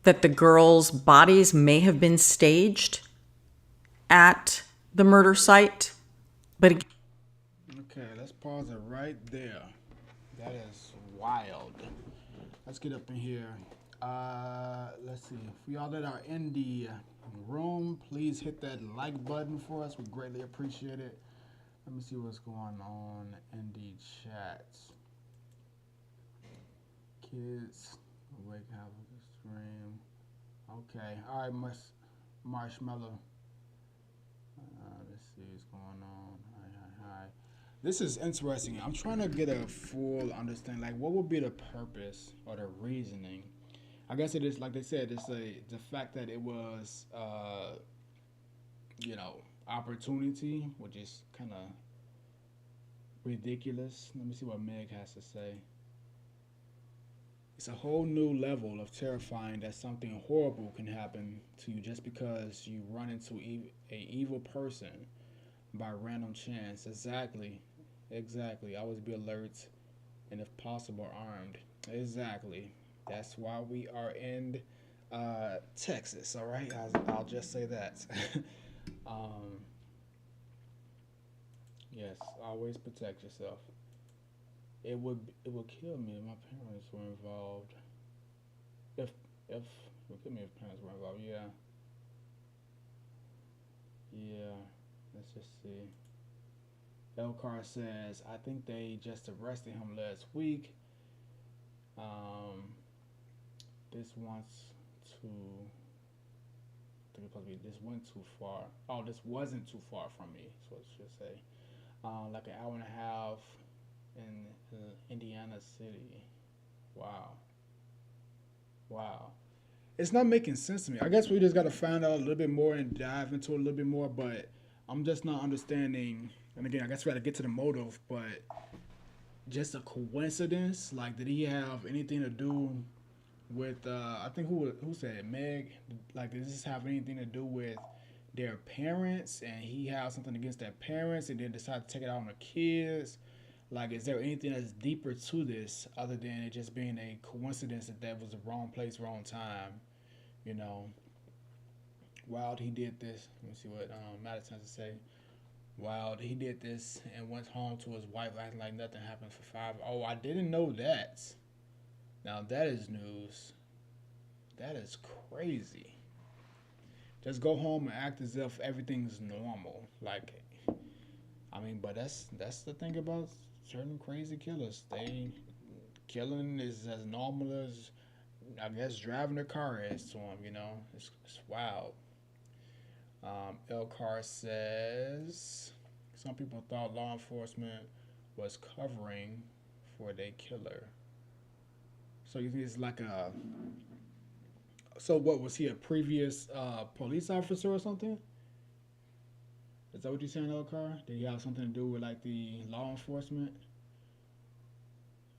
S14: that the girls' bodies may have been staged at the murder site. But
S1: okay, let's pause it right there. That is wild. Let's get up in here. Let's see. For y'all that are in the room, please hit that like button for us. We greatly appreciate it. Let me see what's going on in the chats. Kids, awake half of the stream. Okay. All right, Marshmallow. Let's see what's going on. This is interesting. I'm trying to get a full understanding. Like, what would be the purpose or the reasoning? I guess it is like they said. It's the fact that it was, opportunity, which is kind of ridiculous. Let me see what Meg has to say. It's a whole new level of terrifying that something horrible can happen to you just because you run into a evil person by random chance. Exactly. Always be alert and, if possible, armed. Exactly. That's why we are in Texas. All right. I'll just say that. Yes. Always protect yourself. It would kill me if my parents were involved. If it would kill me if parents were involved. Yeah. Let's just see. Elcar says, I think they just arrested him last week. This went too far. Oh, this wasn't too far from me. So it should say, like an hour and a half in Indiana City. Wow. It's not making sense to me. I guess we just got to find out a little bit more and dive into it a little bit more. But I'm just not understanding. And again, I guess we got to get to the motive, but just a coincidence? Like, did he have anything to do with, I think who said it? Meg? Like, did this have anything to do with their parents and he had something against their parents and then decided to take it out on the kids? Like, is there anything that's deeper to this other than it just being a coincidence that was the wrong place, wrong time? Wild, he did this. Let me see what Madison has to say. Wild, he did this and went home to his wife acting like nothing happened for 5. Oh, I didn't know that. Now that is news. That is crazy. Just go home and act as if everything's normal. Like, I mean, but that's the thing about certain crazy killers. Killing is as normal as, I guess, driving a car is to them. It's wild. Elcar says some people thought law enforcement was covering for their killer. So you think it's like a? So what, was he a previous police officer or something? Is that what you're saying, Elcar? Did he have something to do with like the law enforcement?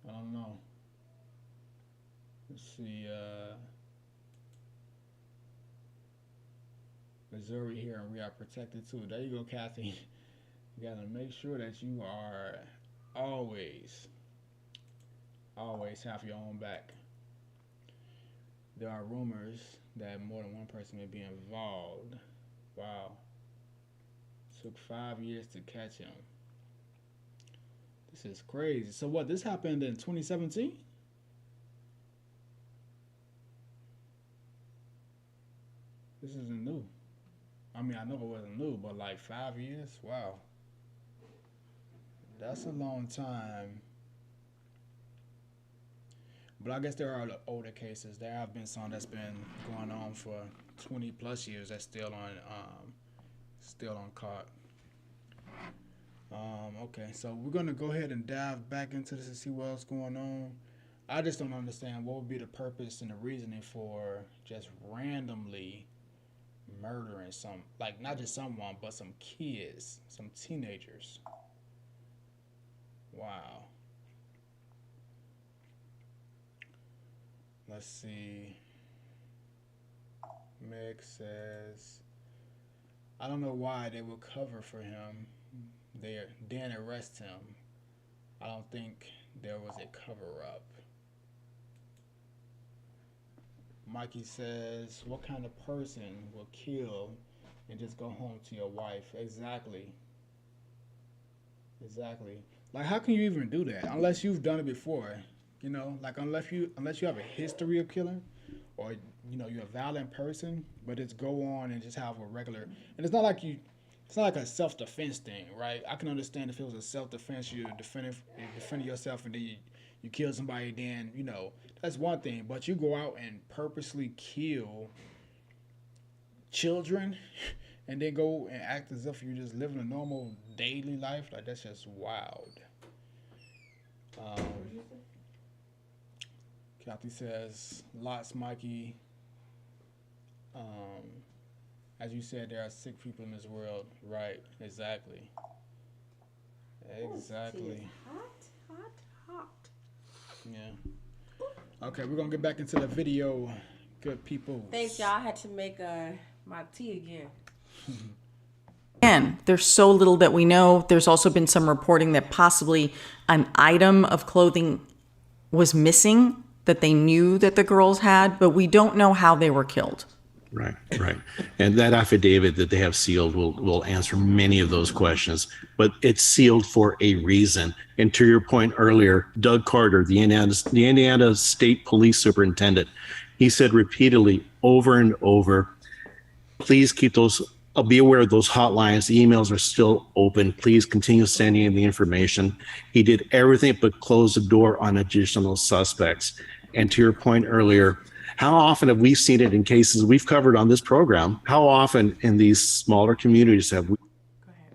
S1: I don't know. Let's see. Missouri here, and we are protected too. There you go, Kathy. You gotta make sure that you are always have your own back. There are rumors that more than one person may be involved. Wow. Took 5 years to catch him. This is crazy. So what, this happened in 2017? This isn't new. I mean, I know it wasn't new, but like 5 years? Wow. That's a long time. But I guess there are older cases. There have been some that's been going on for 20 plus years that's still on caught. Okay, so we're gonna go ahead and dive back into this and see what else going on. I just don't understand what would be the purpose and the reasoning for just randomly murdering some, like not just someone, but some kids, some teenagers. Wow. Let's see. Meg says, I don't know why they would cover for him. They didn't arrest him. I don't think there was a cover-up. Mikey says, what kind of person will kill and just go home to your wife? Exactly. Like, how can you even do that unless you've done it before? Like unless you have a history of killing, or you're a violent person, but it's go on and just have a regular. And it's not like a self-defense thing, right? I can understand if it was a self-defense, you're defending yourself, and then you kill somebody, then that's one thing. But you go out and purposely kill children and then go and act as if you're just living a normal daily life. Like, that's just wild. Kathy says, lots, Mikey. As you said, there are sick people in this world. Right, exactly. Exactly.
S2: Hot.
S1: Yeah. Okay, we're going to get back into the video. Good people.
S2: Thanks, y'all. I had to make my tea again.
S14: Again, there's so little that we know. There's also been some reporting that possibly an item of clothing was missing that they knew that the girls had, but we don't know how they were killed.
S15: Right. And that affidavit that they have sealed will answer many of those questions, but it's sealed for a reason. And to your point earlier, Doug Carter, the Indiana State Police Superintendent, he said repeatedly over and over, please keep those, be aware of those hotlines. The emails are still open. Please continue sending in the information. He did everything but close the door on additional suspects. And to your point earlier, how often have we seen it in cases we've covered on this program? How often in these smaller communities have we?
S2: Go ahead.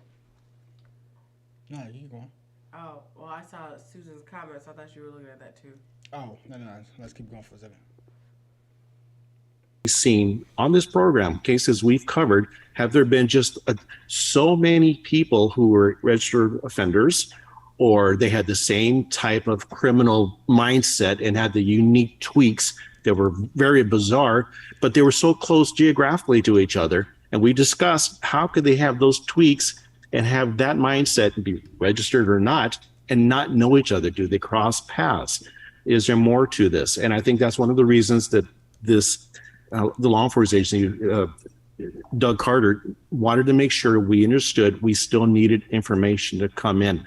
S1: No, you keep going.
S2: Oh, well, I saw Susan's comments. I thought you were looking at that too.
S1: Oh, no. Let's keep going for a second.
S15: Seen on this program, cases we've covered, have there been just so many people who were registered offenders, or they had the same type of criminal mindset and had the unique tweaks that were very bizarre, but they were so close geographically to each other. And we discussed how could they have those tweaks and have that mindset and be registered or not and not know each other? Do they cross paths? Is there more to this? And I think that's one of the reasons that this, the law enforcement agency, Doug Carter, wanted to make sure we understood we still needed information to come in.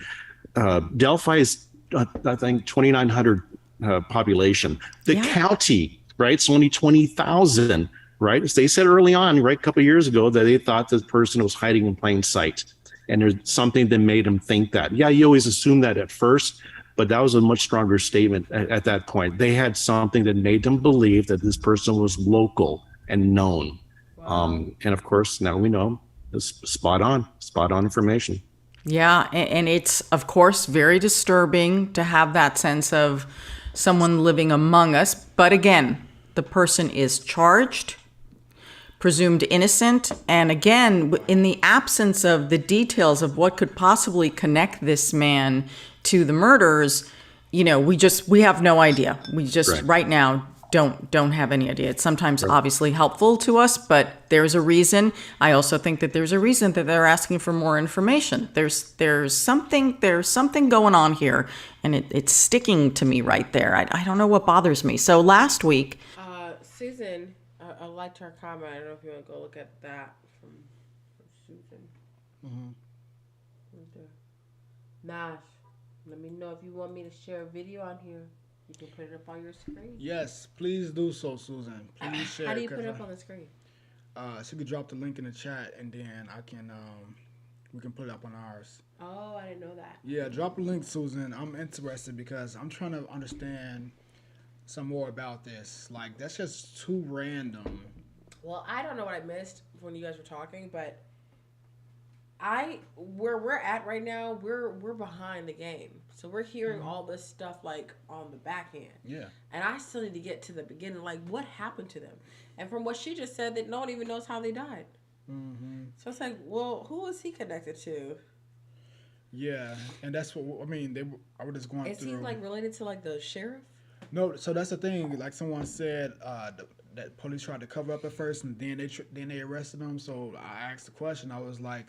S15: Delphi is, I think, 2,900 population. The county, right, it's only 20,000, right? They said early on, right, a couple of years ago, that they thought this person was hiding in plain sight. And there's something that made them think that. Yeah, you always assume that at first, but that was a much stronger statement at that point. They had something that made them believe that this person was local and known. Wow. And of course, now we know it's spot on information.
S14: Yeah, and it's, of course, very disturbing to have that sense of someone living among us. But again, the person is charged, presumed innocent. And again, in the absence of the details of what could possibly connect this man to the murders, you know, we have no idea. We just right now don't have any idea. It's sometimes obviously helpful to us, but there's a reason. I also think that there's a reason that they're asking for more information. There's something going on here, and it's sticking to me right there. I don't know what bothers me. So last week,
S2: Susan, I liked her comment. I don't know if you want to go look at that from Susan.
S1: Mm-hmm.
S2: Nash, let me know if you want me to share a video on here. You can put it up on your screen.
S1: Yes, please do so, Susan. Please share.
S2: How do you put it up on the screen?
S1: She could drop the link in the chat, and then we can put it up on ours.
S2: Oh, I didn't know that.
S1: Yeah, drop a link, Susan. I'm interested because I'm trying to understand some more about this. Like, that's just too random.
S2: Well, I don't know what I missed when you guys were talking, but where we're at right now, we're behind the game. So we're hearing all this stuff like on the back end.
S1: Yeah.
S2: And I still need to get to the beginning, like what happened to them. And from what she just said, that no one even knows how they died.
S1: Mm-hmm.
S2: So it's like, well, who was he connected to?
S1: Yeah, and that's what I mean. I was just going through.
S2: Is he like related to like the sheriff?
S1: No, so that's the thing. Like someone said, that police tried to cover up at first, and then they arrested him. So I asked the question. I was like,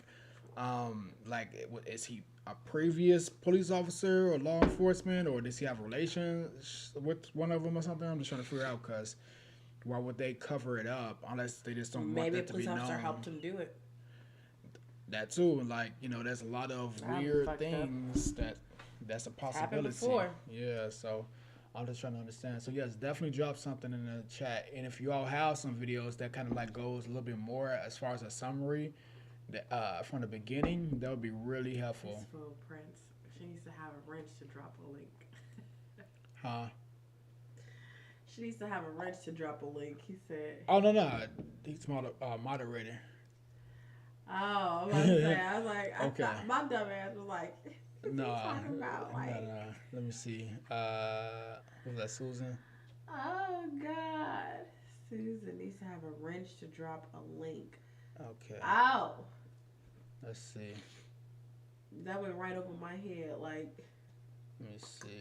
S1: is he a previous police officer or law enforcement, or does he have relations with one of them or something? I'm just trying to figure out, because why would they cover it up unless they just don't want that to be known?
S2: Maybe a police officer helped him do it.
S1: That too, and like, you know, there's a lot of weird things that's a possibility.
S2: Before.
S1: Yeah, so I'm just trying to understand. So yes, definitely drop something in the chat, and if you all have some videos that kind of like goes a little bit more as far as a summary from the beginning, that would be really helpful.
S2: Prince, she needs to have a wrench to drop a link.
S1: Huh?
S2: She needs to have a wrench to drop a link. He said.
S1: Oh no, he's moderator.
S2: Oh, I was about to say, I was like,
S1: Okay.
S2: I thought, my dumb ass was like, what are you talking about? Like,
S1: no. Let me see. Was that Susan?
S2: Oh, God. Susan needs to have a wrench to drop a link.
S1: Okay.
S2: Oh.
S1: Let's see.
S2: That went right over my head. Like.
S1: Let me see.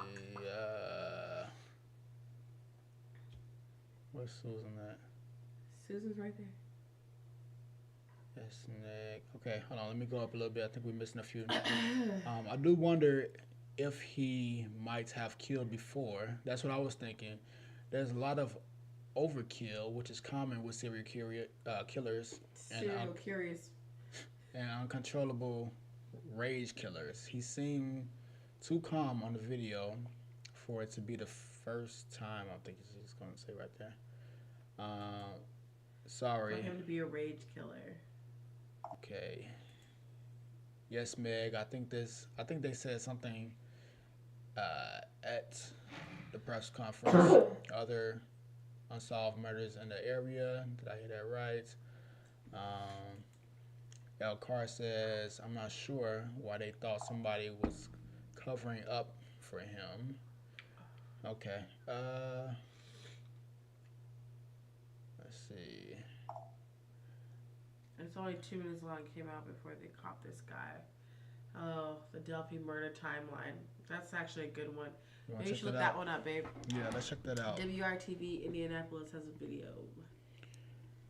S1: Where's Susan at?
S2: Susan's right there.
S1: Yes, Nick. Okay, hold on. Let me go up a little bit. I think we're missing a few. I do wonder if he might have killed before. That's what I was thinking. There's a lot of overkill, which is common with serial killers and uncontrollable rage killers. He seemed too calm on the video for it to be the first time. I think he's going to say right there. Sorry.
S2: For him to be a rage killer.
S1: Okay. Yes, Meg. I think they said something at the press conference. Other unsolved murders in the area. Did I hear that right? El Carr says, I'm not sure why they thought somebody was covering up for him. Okay. Let's see.
S2: It's only 2 minutes long. Came out before they caught this guy. Oh, the Delphi murder timeline. That's actually a good one. Maybe you should look that one up, babe.
S1: Yeah, let's check that out.
S2: WRTV Indianapolis has a video.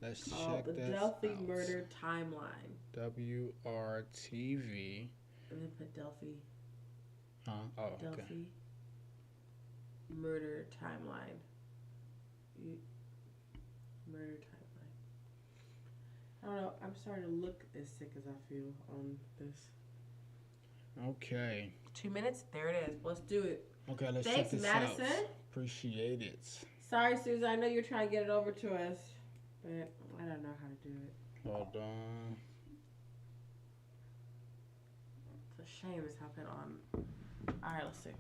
S1: Let's check
S2: the Delphi murder timeline.
S1: WRTV.
S2: And then put Delphi.
S1: Huh? Oh,
S2: Delphi.
S1: okay.
S2: Murder timeline. Murder timeline. I don't know. I'm starting to look as sick as I feel on this.
S1: Okay.
S2: 2 minutes? There it is. Let's do it.
S1: Okay, let's
S2: Thanks,
S1: check this
S2: Madison.
S1: out. Appreciate it.
S2: Sorry, Susan. I know you're trying to get it over to us, but I don't know how to do it.
S1: Hold on.
S2: It's a shame it's happened on. All right, let's see.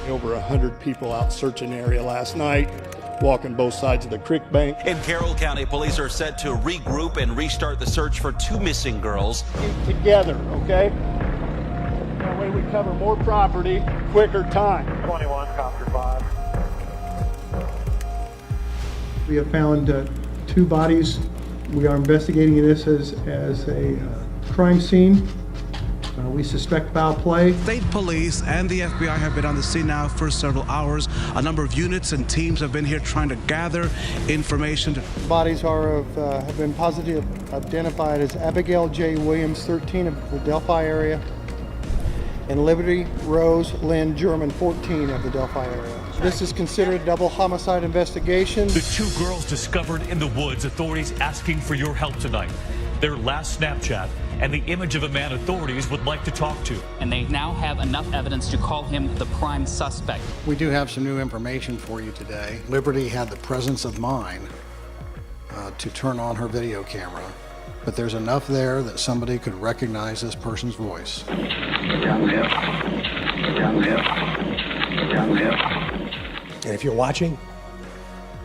S16: Over 100 people out searching the area last night, walking both sides of the creek bank.
S17: In Carroll County, police are set to regroup and restart the search for 2 missing girls.
S16: Keep together, okay? That way we cover more property, quicker time.
S18: 21, copter 5.
S19: We have found 2 bodies. We are investigating this as a crime scene. We suspect foul play.
S10: State police and the FBI have been on the scene now for several hours. A number of units and teams have been here trying to gather information.
S19: Bodies have been positively identified as Abigail J. Williams, 13, of the Delphi area, and Liberty Rose Lynn German, 14, of the Delphi area. This is considered a double homicide investigation.
S20: The 2 girls discovered in the woods, authorities asking for your help tonight. Their last Snapchat and the image of a man authorities would like to talk to.
S21: And they now have enough evidence to call him the prime suspect.
S22: We do have some new information for you today. Liberty had the presence of mind to turn on her video camera, but there's enough there that somebody could recognize this person's voice.
S23: And if you're watching,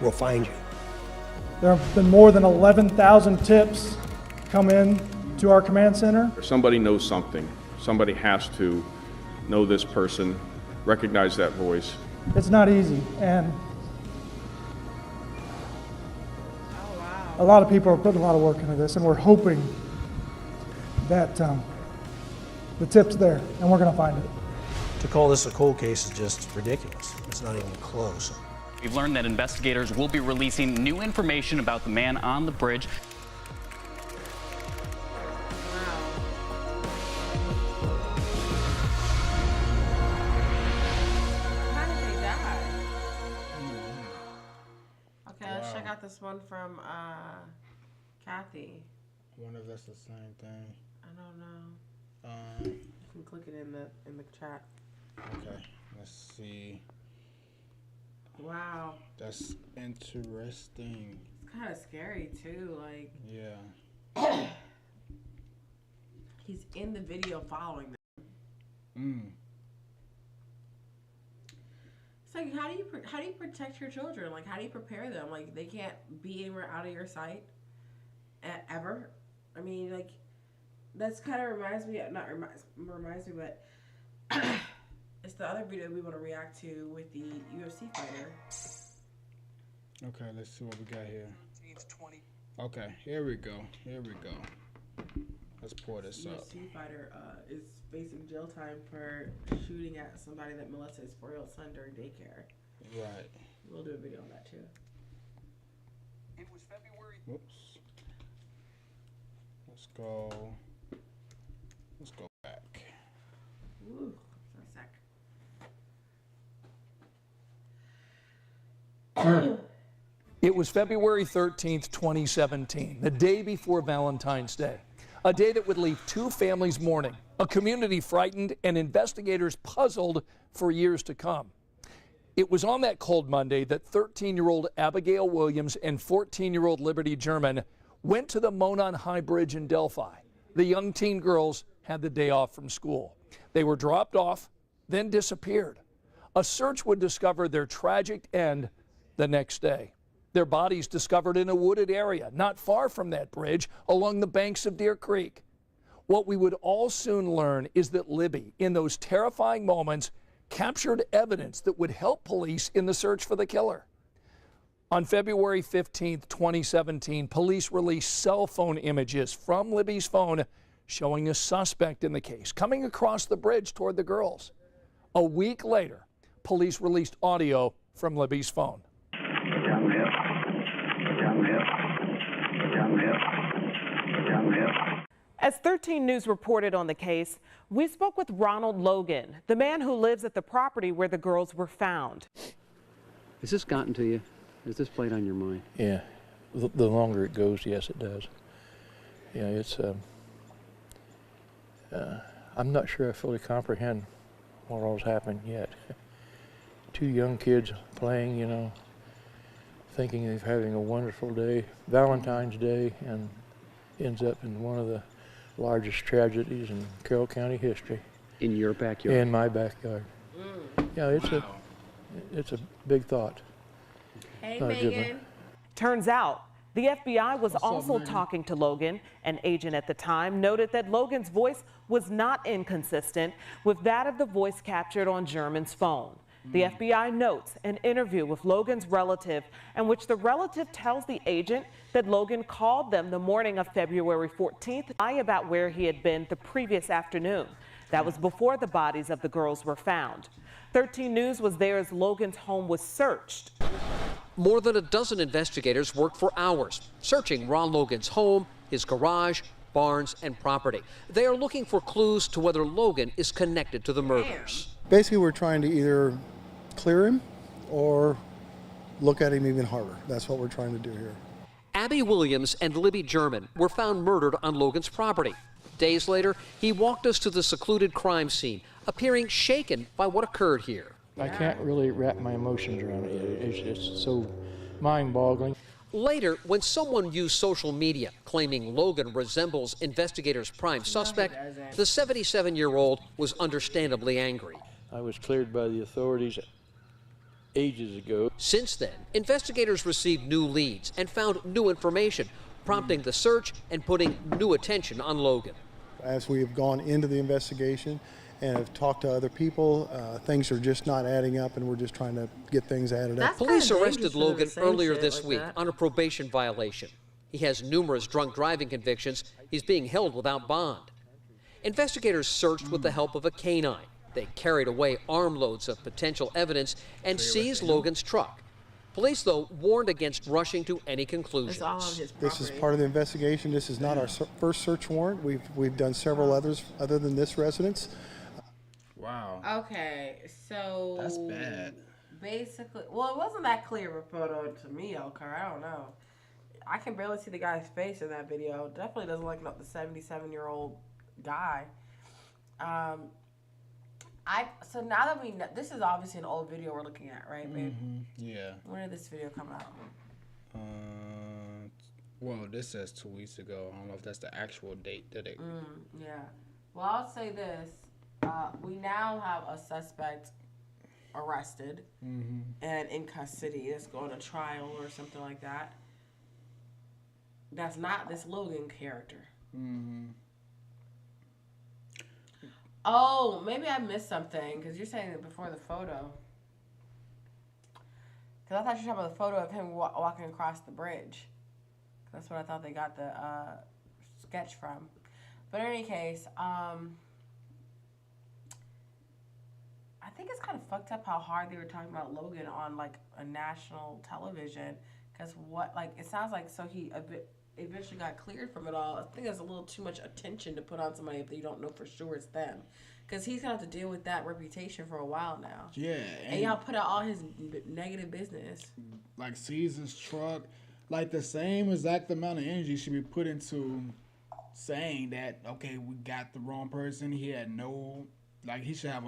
S23: we'll find you.
S24: There have been more than 11,000 tips come in to our command center.
S25: Somebody knows something. Somebody has to know this person, recognize that voice.
S24: It's not easy, and a lot of people are putting a lot of work into this, and we're hoping that the tip's there, and we're going to find it.
S23: To call this a cold case is just ridiculous. It's not even close.
S21: We've learned that investigators will be releasing new information about the man on the bridge.
S2: This one from Kathy.
S1: I wonder if that's the same thing.
S2: I don't know. You can click it in the chat.
S1: Okay, let's see.
S2: Wow.
S1: That's interesting.
S2: It's kind of scary too. Like.
S1: Yeah.
S2: He's in the video following them. It's like, how do you protect your children? Like, how do you prepare them? Like, they can't be anywhere out of your sight ever. I mean, like, that's kind of reminds me, but it's the other video we want to react to with the UFC fighter.
S1: Okay, let's see what we got here. Okay, here we go. Let's pour this up.
S2: UFC fighter is facing jail time for shooting at somebody that molested his 4-year-old son during daycare.
S1: Right.
S2: We'll do a video on that too.
S3: It was February.
S1: Whoops. Let's go back.
S2: Ooh, for a sec.
S3: It was February 13th, 2017, the day before Valentine's Day. A day that would leave two families mourning, a community frightened, and investigators puzzled for years to come. It was on that cold Monday that 13-year-old Abigail Williams and 14-year-old Liberty German went to the Monon High Bridge in Delphi. The young teen girls had the day off from school. They were dropped off, then disappeared. A search would discover their tragic end the next day. Their bodies discovered in a wooded area not far from that bridge along the banks of Deer Creek. What we would all soon learn is that Libby, in those terrifying moments, captured evidence that would help police in the search for the killer. On February 15th, 2017, police released cell phone images from Libby's phone showing a suspect in the case coming across the bridge toward the girls. A week later, police released audio from Libby's phone.
S4: As 13 News reported on the case, we spoke with Ronald Logan, the man who lives at the property where the girls were found.
S6: Has this gotten to you? Has this played on your mind?
S23: Yeah, the longer it goes, yes, it does. Yeah, it's, I'm not sure I fully comprehend what all's happened yet. Two young kids playing, you know, thinking they're having a wonderful day, Valentine's Day, and ends up in one of the largest tragedies in Carroll County history.
S6: In your backyard?
S23: In my backyard. Yeah, it's a big thought.
S2: Hey,
S23: Not a good
S2: Megan.
S23: one.
S4: Turns out, the FBI was also talking to Logan. An agent at the time noted that Logan's voice was not inconsistent with that of the voice captured on German's phone. The FBI notes an interview with Logan's relative in which the relative tells the agent that Logan called them the morning of February 14th, lie about where he had been the previous afternoon. That was before the bodies of the girls were found. 13 News was there as Logan's home was searched.
S7: More than a dozen investigators worked for hours, searching Ron Logan's home, his garage, barns, and property. They are looking for clues to whether Logan is connected to the murders.
S19: Basically, we're trying to either clear him or look at him even harder. That's what we're trying to do here.
S7: Abby Williams and Libby German were found murdered on Logan's property. Days later, he walked us to the secluded crime scene, appearing shaken by what occurred here.
S23: I can't really wrap my emotions around it. It's so mind-boggling.
S7: Later, when someone used social media claiming Logan resembles investigators' prime suspect, the 77-year-old was understandably angry.
S23: I was cleared by the authorities ages ago.
S7: Since then, investigators received new leads and found new information, prompting the search and putting new attention on Logan.
S19: As we have gone into the investigation and have talked to other people, things are just not adding up, and we're just trying to get things added up.
S7: Police arrested Logan earlier this week on a probation violation. He has numerous drunk driving convictions. He's being held without bond. Investigators searched with the help of a canine. They carried away armloads of potential evidence and seized Logan's truck. Police, though, warned against rushing to any conclusions.
S19: This is part of the investigation. This is not our first search warrant. We've done several others other than this residence.
S1: Wow.
S2: Okay, so
S1: That's bad.
S2: Basically, well, it wasn't that clear of a photo to me, okay? I don't know. I can barely see the guy's face in that video. Definitely doesn't look like the 77-year-old guy. So now that we know, this is obviously an old video we're looking at, right, babe?
S1: Yeah.
S2: When did this video come out?
S1: Well, this says 2 weeks ago. I don't know if that's the actual date that it.
S2: Yeah. Well, I'll say this. We now have a suspect arrested and in custody that's going to trial or something like that. That's not this Logan character. Oh, maybe I missed something because you're saying it before the photo. Because I thought you were talking about the photo of him walking across the bridge. That's what I thought they got the sketch from. But in any case, I think it's kind of fucked up how hard they were talking about Logan on like a national television. Because it sounds like he eventually got cleared from it all. I think there's a little too much attention to put on somebody if you don't know for sure it's them. Because he's going to have to deal with that reputation for a while now.
S1: Yeah.
S2: And y'all put out all his negative business.
S1: Like Caesar's truck. Like the same exact amount of energy should be put into saying that, okay, we got the wrong person. He had no, he should have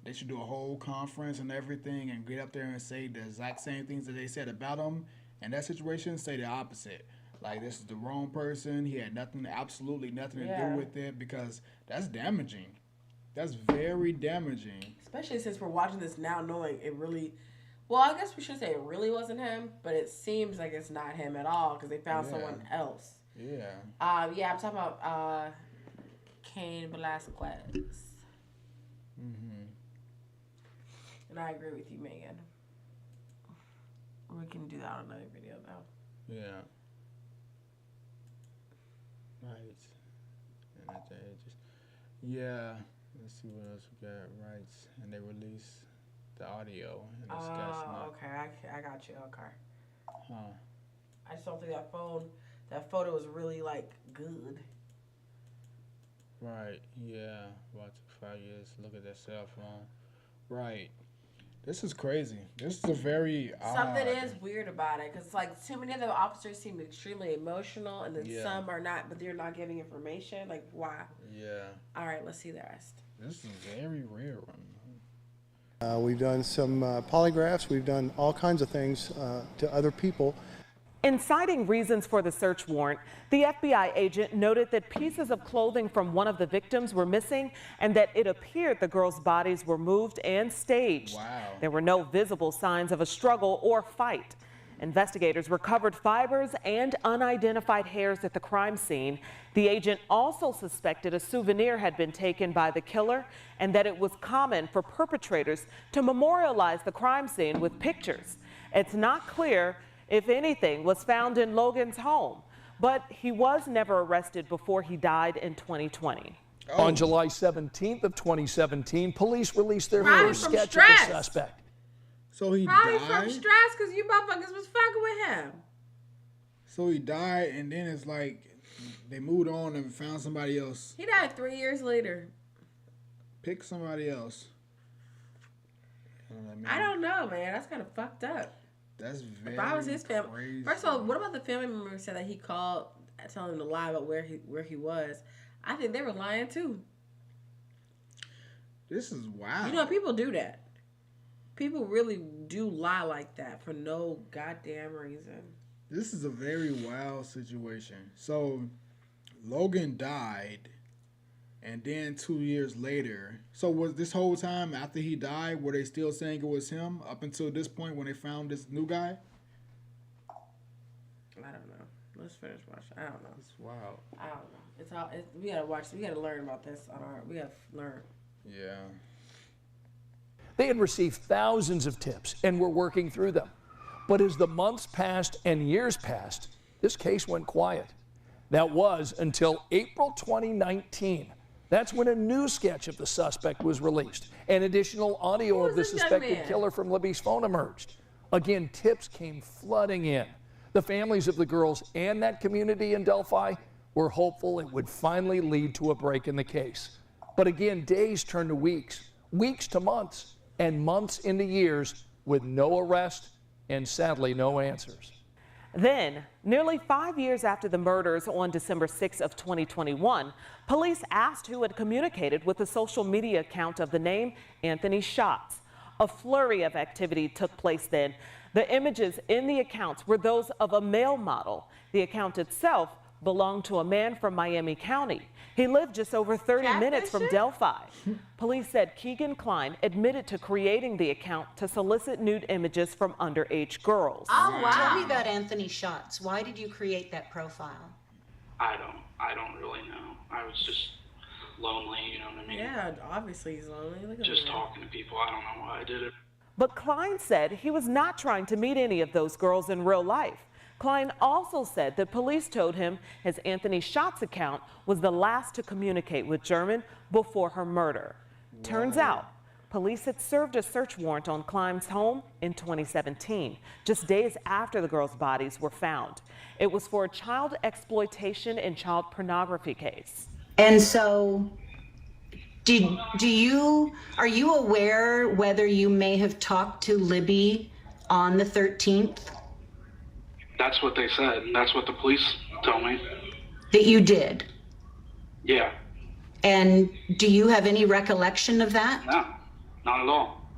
S1: they should do a whole conference and everything and get up there and say the exact same things that they said about him. In that situation, say the opposite. Like, this is the wrong person. He had absolutely nothing to do with it, because that's damaging. That's very damaging.
S2: Especially since we're watching this now knowing it really... Well, I guess we should say it really wasn't him, but it seems like it's not him at all because they found someone else.
S1: Yeah.
S2: I'm talking about Cain Velasquez. And I agree with you, Megan. We can do that on another video, though.
S1: Yeah. Right. And at the edges. Yeah. Let's see what else we got. Right. And they release the audio and the sketch.
S2: Okay. I got you. Okay.
S1: Huh.
S2: I just don't think that photo was really, good.
S1: Right. Yeah. About 5 years. Look at that cell phone. Right. This is crazy. This is a very
S2: something is weird about it because too many of the officers seem extremely emotional, and then some are not, but they're not giving information. Like, why?
S1: Yeah.
S2: All right, let's see the rest.
S1: This is very rare.
S19: We've done some polygraphs. We've done all kinds of things to other people.
S4: In citing reasons for the search warrant, the FBI agent noted that pieces of clothing from one of the victims were missing and that it appeared the girls' bodies were moved and staged.
S1: Wow.
S4: There were no visible signs of a struggle or fight. Investigators recovered fibers and unidentified hairs at the crime scene. The agent also suspected a souvenir had been taken by the killer and that it was common for perpetrators to memorialize the crime scene with pictures. It's not clear if anything was found in Logan's home, but he was never arrested before he died in 2020.
S3: Oh. On July 17th of 2017, police released their first sketch of the suspect.
S1: So he
S2: probably
S1: died?
S2: From stress because you motherfuckers was fucking with him.
S1: So he died, and then it's like they moved on and found somebody else.
S2: He died 3 years later.
S1: Pick somebody else.
S2: I don't know, man. That's kind of fucked up.
S1: That's very
S2: If I was his family,
S1: crazy.
S2: First of all, what about the family member who said that he called telling him to lie about where he was? I think they were lying too.
S1: This is wild.
S2: You know, people do that. People really do lie like that for no goddamn reason.
S1: This is a very wild situation. So, Logan died, and then 2 years later. So, was this whole time after he died, were they still saying it was him up until this point when they found this new guy?
S2: I don't know. Let's finish watching. I don't know.
S1: It's wild.
S2: I don't know. We gotta watch. We gotta learn about this. We gotta learn.
S1: Yeah.
S3: They had received thousands of tips and were working through them. But as the months passed and years passed, this case went quiet. That was until April 2019. That's when a new sketch of the suspect was released. And additional audio of the suspected killer from Libby's phone emerged. Again, tips came flooding in. The families of the girls and that community in Delphi were hopeful it would finally lead to a break in the case. But again, days turned to weeks, weeks to months, and months into years with no arrest and sadly no answers.
S4: Then, nearly 5 years after the murders on December 6th of 2021, police asked who had communicated with the social media account of the name Anthony Schatz. A flurry of activity took place then. The images in the accounts were those of a male model. The account itself belonged to a man from Miami County. He lived just over 30 minutes from Delphi. Police said Keegan Klein admitted to creating the account to solicit nude images from underage girls.
S5: Oh, wow. Tell me about Anthony Schatz. Why did you create that profile?
S8: I don't really know. I was just lonely, you know what I mean?
S2: Yeah, obviously he's lonely. Look at
S8: Just
S2: him.
S8: talking to people. I don't know why I did it.
S4: But Klein said he was not trying to meet any of those girls in real life. Klein also said that police told him his Anthony Schatz account was the last to communicate with German before her murder. Turns out, police had served a search warrant on Klein's home in 2017, just days after the girls' bodies were found. It was for a child exploitation and child pornography case.
S5: And so, are you aware whether you may have talked to Libby on the 13th?
S8: That's what they said. That's what the police told me.
S5: That you did?
S8: Yeah.
S5: And do you have any recollection of that?
S8: No, not at all.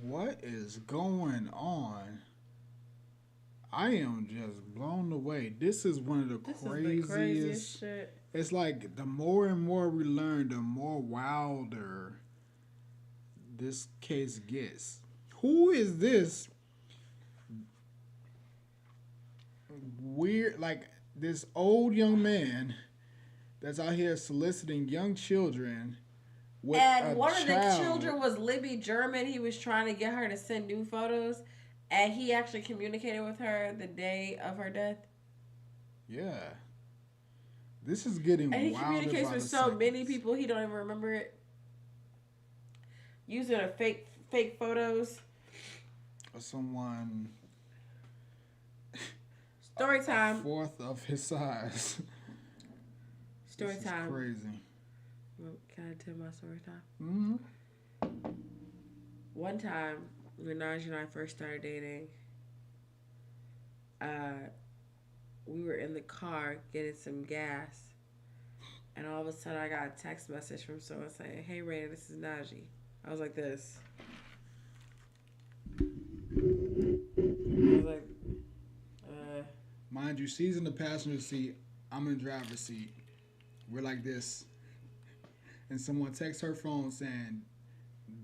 S1: What is going on? I am just blown away. This is one of the craziest
S2: shit.
S1: It's like the more and more we learn, the more wilder this case gets. Who is this weird, like this old young man that's out here soliciting young children with
S2: And
S1: a
S2: one of the
S1: child?
S2: children was Libby German. He was trying to get her to send new photos, and he actually communicated with her the day of her death.
S1: Yeah. This is getting
S2: And he
S1: wilder
S2: communicates
S1: by
S2: with
S1: the
S2: so
S1: second.
S2: many people he don't even remember it. Using a fake photos.
S1: Or someone
S2: Story time.
S1: a fourth of his size.
S2: Story
S1: This
S2: time.
S1: is crazy.
S2: Well, can I tell my story time?
S1: Mm-hmm.
S2: One time, when Naj and I first started dating, we were in the car getting some gas, and all of a sudden I got a text message from someone saying, "Hey Raina, this is Najee." I was like this. I was like,
S1: Mind you, she's in the passenger seat. I'm in the driver's seat. We're like this. And someone texts her phone saying,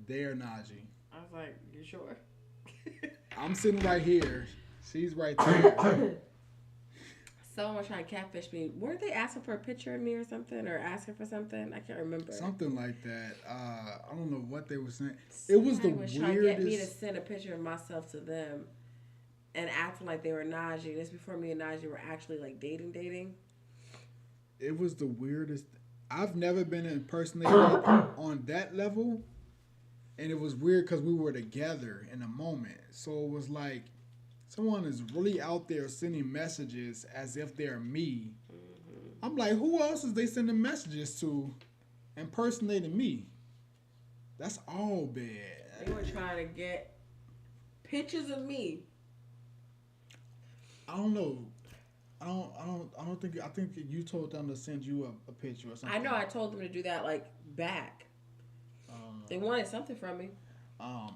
S1: "They're Najee."
S2: I was like, "You sure?"
S1: I'm sitting right here. She's right there.
S2: Someone was trying to catfish me. Weren't they asking for a picture of me or something? Or asking for something? I can't remember.
S1: Something like that. I don't know what they were saying. It was the
S2: Somebody was trying to get me to
S1: weirdest.
S2: send a picture of myself to them and acting like they were Najee. This before me and Najee were actually like dating.
S1: It was the weirdest. I've never been impersonated on that level. And it was weird because we were together in a moment. So it was like someone is really out there sending messages as if they're me. I'm like, who else is they sending messages to impersonating me? That's all bad.
S2: They were trying to get pictures of me.
S1: I don't know. I don't think. I think you told them to send you a picture or something.
S2: I know I told them to do that like back. They wanted something from me.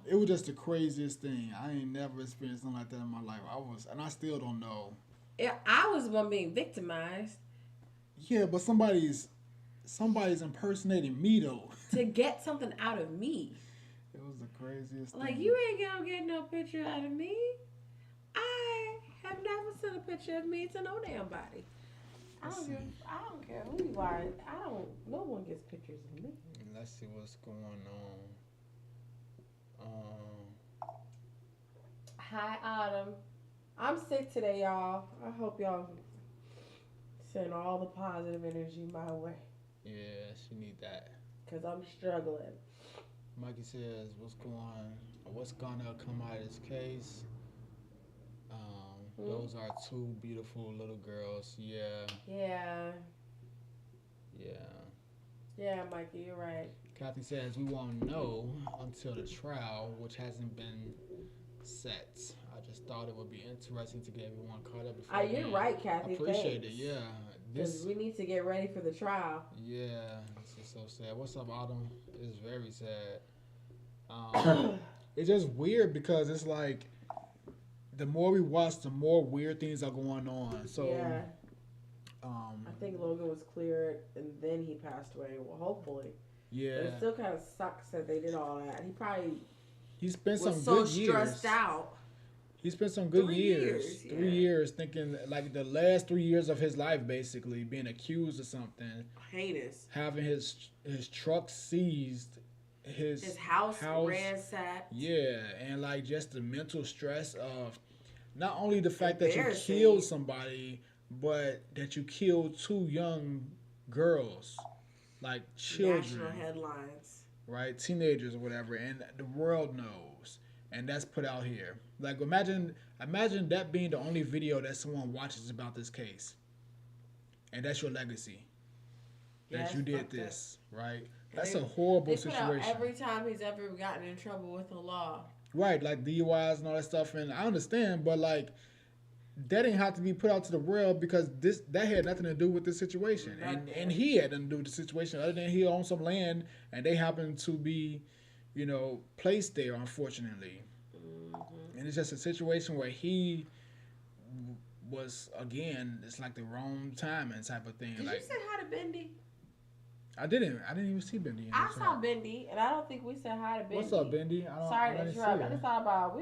S1: It was just the craziest thing. I ain't never experienced something like that in my life. And I still don't know.
S2: I was the one being victimized.
S1: Yeah, but somebody's impersonating me though.
S2: To get something out of me.
S1: It was the craziest
S2: Like,
S1: thing.
S2: you ain't gonna get no picture out of me. I have never sent a picture of me to no damn body. I don't care who you are. No one gets pictures of me.
S1: Let's see what's going on.
S2: Hi, Autumn. I'm sick today, y'all. I hope y'all send all the positive energy my way.
S1: Yeah, she need that.
S2: Because I'm struggling.
S1: Mikey says, what's gonna come out of this case? Those are two beautiful little girls. Yeah.
S2: Yeah.
S1: Yeah.
S2: Yeah, Mikey, you're right.
S1: Kathy says we won't know until the trial, which hasn't been set. I just thought it would be interesting to get everyone caught up before.
S2: You're right, Kathy.
S1: I appreciate
S2: thanks.
S1: it. Yeah.
S2: Because we need to get ready for the trial.
S1: Yeah, this is so sad. What's up, Autumn? It's very sad. It's just weird because it's like the more we watch, the more weird things are going on. So
S2: yeah. I think Logan was cleared and then he passed away. Well, hopefully.
S1: Yeah.
S2: But it still kind of sucks that they did all that.
S1: He spent some
S2: was
S1: good
S2: so
S1: years.
S2: stressed out.
S1: He spent some good
S2: 3
S1: years.
S2: years,
S1: 3 years thinking, like the last 3 years of his life, basically being accused of something.
S2: Heinous.
S1: Having his truck seized. His
S2: house ransacked.
S1: Yeah, and like just the mental stress of not only the fact that you killed somebody, but that you killed 2 young girls, like children.
S2: National headlines.
S1: Right, teenagers or whatever, and the world knows, and that's put out here. Like imagine that being the only video that someone watches about this case, and that's your legacy. That you did this, right? That's a horrible situation.
S2: Every time he's ever gotten in trouble with the law.
S1: Right, like DUIs and all that stuff, and I understand, but like that didn't have to be put out to the world because that had nothing to do with this situation, and he had nothing to do with the situation other than he owned some land and they happened to be, placed there, unfortunately. And it's just a situation where he was, again, it's like the wrong timing type of thing.
S2: Did you say hi to Bendy?
S1: I didn't even see Bendy.
S2: I saw Bendy, and I don't think we said hi to Bendy.
S1: What's up, Bendy?
S2: Sorry to interrupt. I just thought about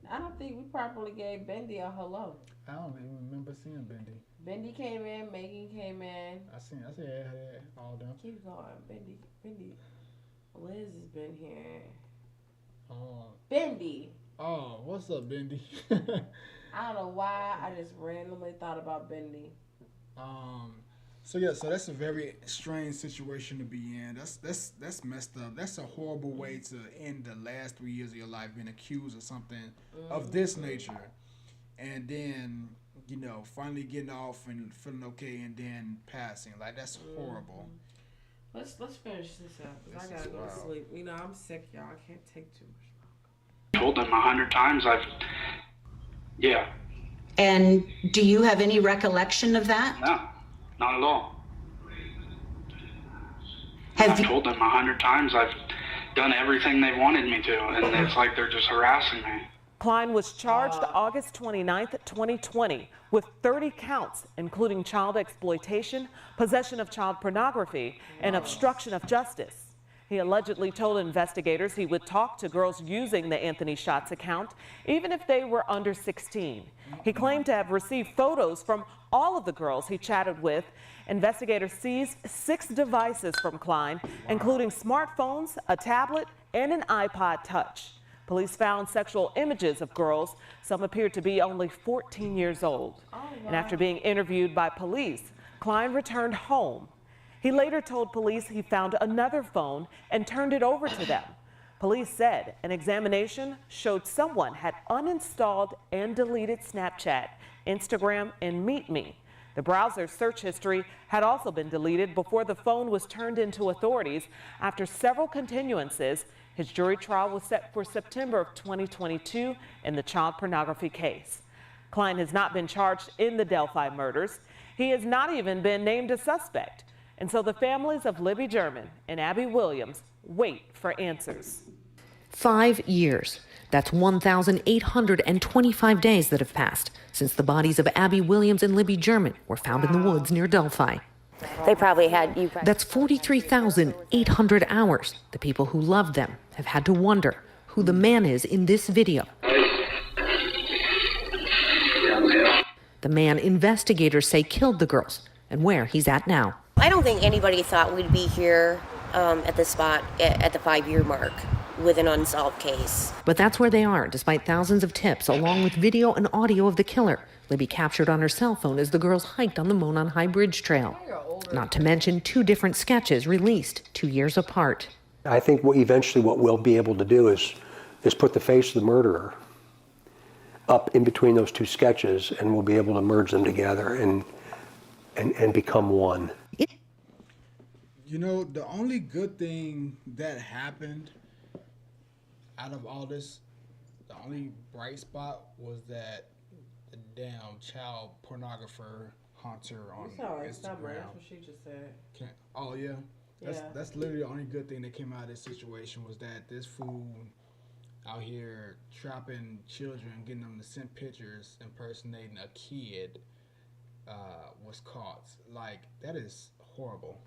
S2: I don't think we properly gave Bendy a hello.
S1: I don't even remember seeing Bendy.
S2: Bendy came in. Megan came in.
S1: I seen all them.
S2: Keep going, Bendy. Liz has been here.
S1: Oh.
S2: Bendy.
S1: Oh, what's up, Bendy?
S2: I don't know why. I just randomly thought about Bendy.
S1: So that's a very strange situation to be in. That's messed up. That's a horrible way to end the last 3 years of your life, being accused of something of this nature, and then finally getting off and feeling okay, and then passing. Like that's horrible.
S2: Let's finish this up because I gotta go to sleep. I'm sick, y'all. I can't take too much longer.
S8: I told them 100 times. Yeah.
S5: And do you have any recollection of that?
S8: No. Not at all. I've told them 100 times. I've done everything they wanted me to, and it's like they're just harassing me.
S4: Klein was charged August 29th, 2020, with 30 counts, including child exploitation, possession of child pornography, and obstruction of justice. He allegedly told investigators he would talk to girls using the Anthony Shots account, even if they were under 16. He claimed to have received photos from all of the girls he chatted with. Investigators seized 6 devices from Klein, including smartphones, a tablet, and an iPod Touch. Police found sexual images of girls. Some appeared to be only 14 years old. And after being interviewed by police, Klein returned home. He later told police he found another phone and turned it over to them. Police said an examination showed someone had uninstalled and deleted Snapchat, Instagram, and MeetMe. The browser's search history had also been deleted before the phone was turned into authorities. After several continuances, his jury trial was set for September of 2022 in the child pornography case. Klein has not been charged in the Delphi murders. He has not even been named a suspect. And so the families of Libby German and Abby Williams wait for answers.
S9: 5 years. That's 1,825 days that have passed since the bodies of Abby Williams and Libby German were found in the woods near Delphi.
S11: They probably had you.
S9: That's 43,800 hours. The people who loved them have had to wonder who the man is in this video. The man investigators say killed the girls and where he's at now.
S11: I don't think anybody thought we'd be here at the spot at the 5-year mark with an unsolved case.
S9: But that's where they are, despite thousands of tips, along with video and audio of the killer. Libby captured on her cell phone as the girls hiked on the Monon High Bridge Trail. Not to mention 2 different sketches released 2 years apart.
S12: I think eventually what we'll be able to do is put the face of the murderer up in between those 2 sketches, and we'll be able to merge them together and become one.
S1: The only good thing that happened out of all this, the only bright spot was that the damn child pornographer hunter on Instagram.
S2: That's what she just said.
S1: Oh yeah, That's literally the only good thing that came out of this situation was that this fool out here trapping children, getting them to send pictures impersonating a kid was caught. Like, that is horrible.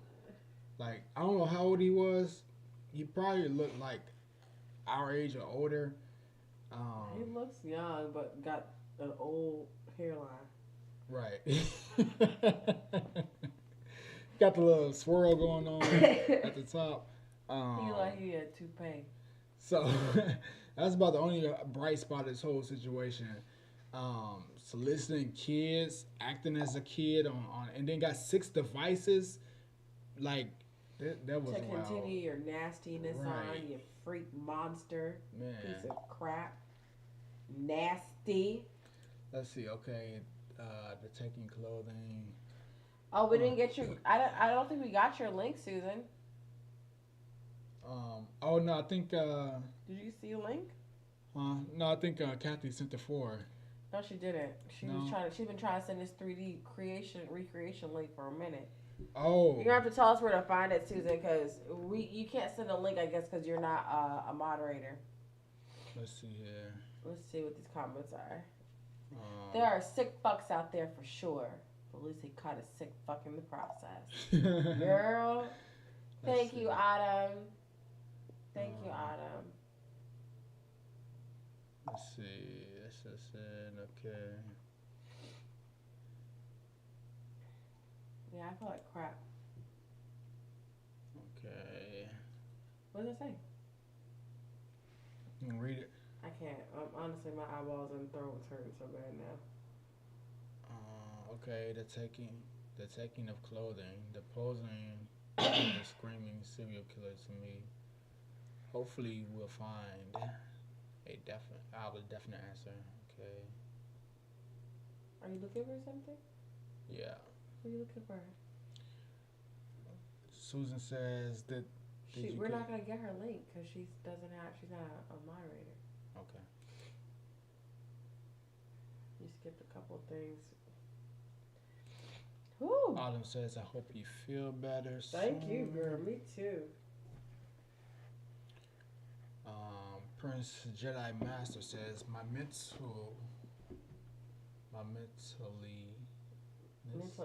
S1: Like, I don't know how old he was. He probably looked like our age or older.
S2: He looks young, but got an old hairline.
S1: Right. Got the little swirl going on at the top.
S2: He like he had toupee.
S1: So that's about the only bright spot of this whole situation. Soliciting kids, acting as a kid on and then got 6 devices. Like that was
S2: to
S1: wild.
S2: continue your nastiness on, you freak monster, piece of crap, nasty.
S1: Let's see. Okay, the taking clothing.
S2: Oh, we didn't get your. I don't think we got your link, Susan.
S1: Oh no, I think.
S2: Did you see a link?
S1: No, I think Kathy sent it for her.
S2: No, she didn't. She's been trying to send this 3D recreation link for a minute.
S1: Oh.
S2: You're gonna have to tell us where to find it, Susan, because you can't send a link, I guess, because you're not a moderator.
S1: Let's see here.
S2: Let's see what these comments are. There are sick fucks out there for sure. But at least they caught a sick fuck in the process. Girl. Thank you, Autumn. Thank you, Autumn.
S1: Let's see. SSN, okay.
S2: Yeah, I feel like crap.
S1: Okay.
S2: What does it say?
S1: You can read it.
S2: I can't. Honestly, my eyeballs and throat is hurting so bad now.
S1: Okay, the taking of clothing, the posing, the screaming serial killer to me. Hopefully, we'll find a definite answer. Okay.
S2: Are you looking for something?
S1: Yeah.
S2: What are you looking for?
S1: Susan says that.
S2: We're not gonna get her link because she's not a moderator.
S1: Okay.
S2: You skipped a couple of things. Whew.
S1: Autumn says, I hope you feel better soon.
S2: Thank you, girl. Me too.
S1: Prince Jedi Master says, mental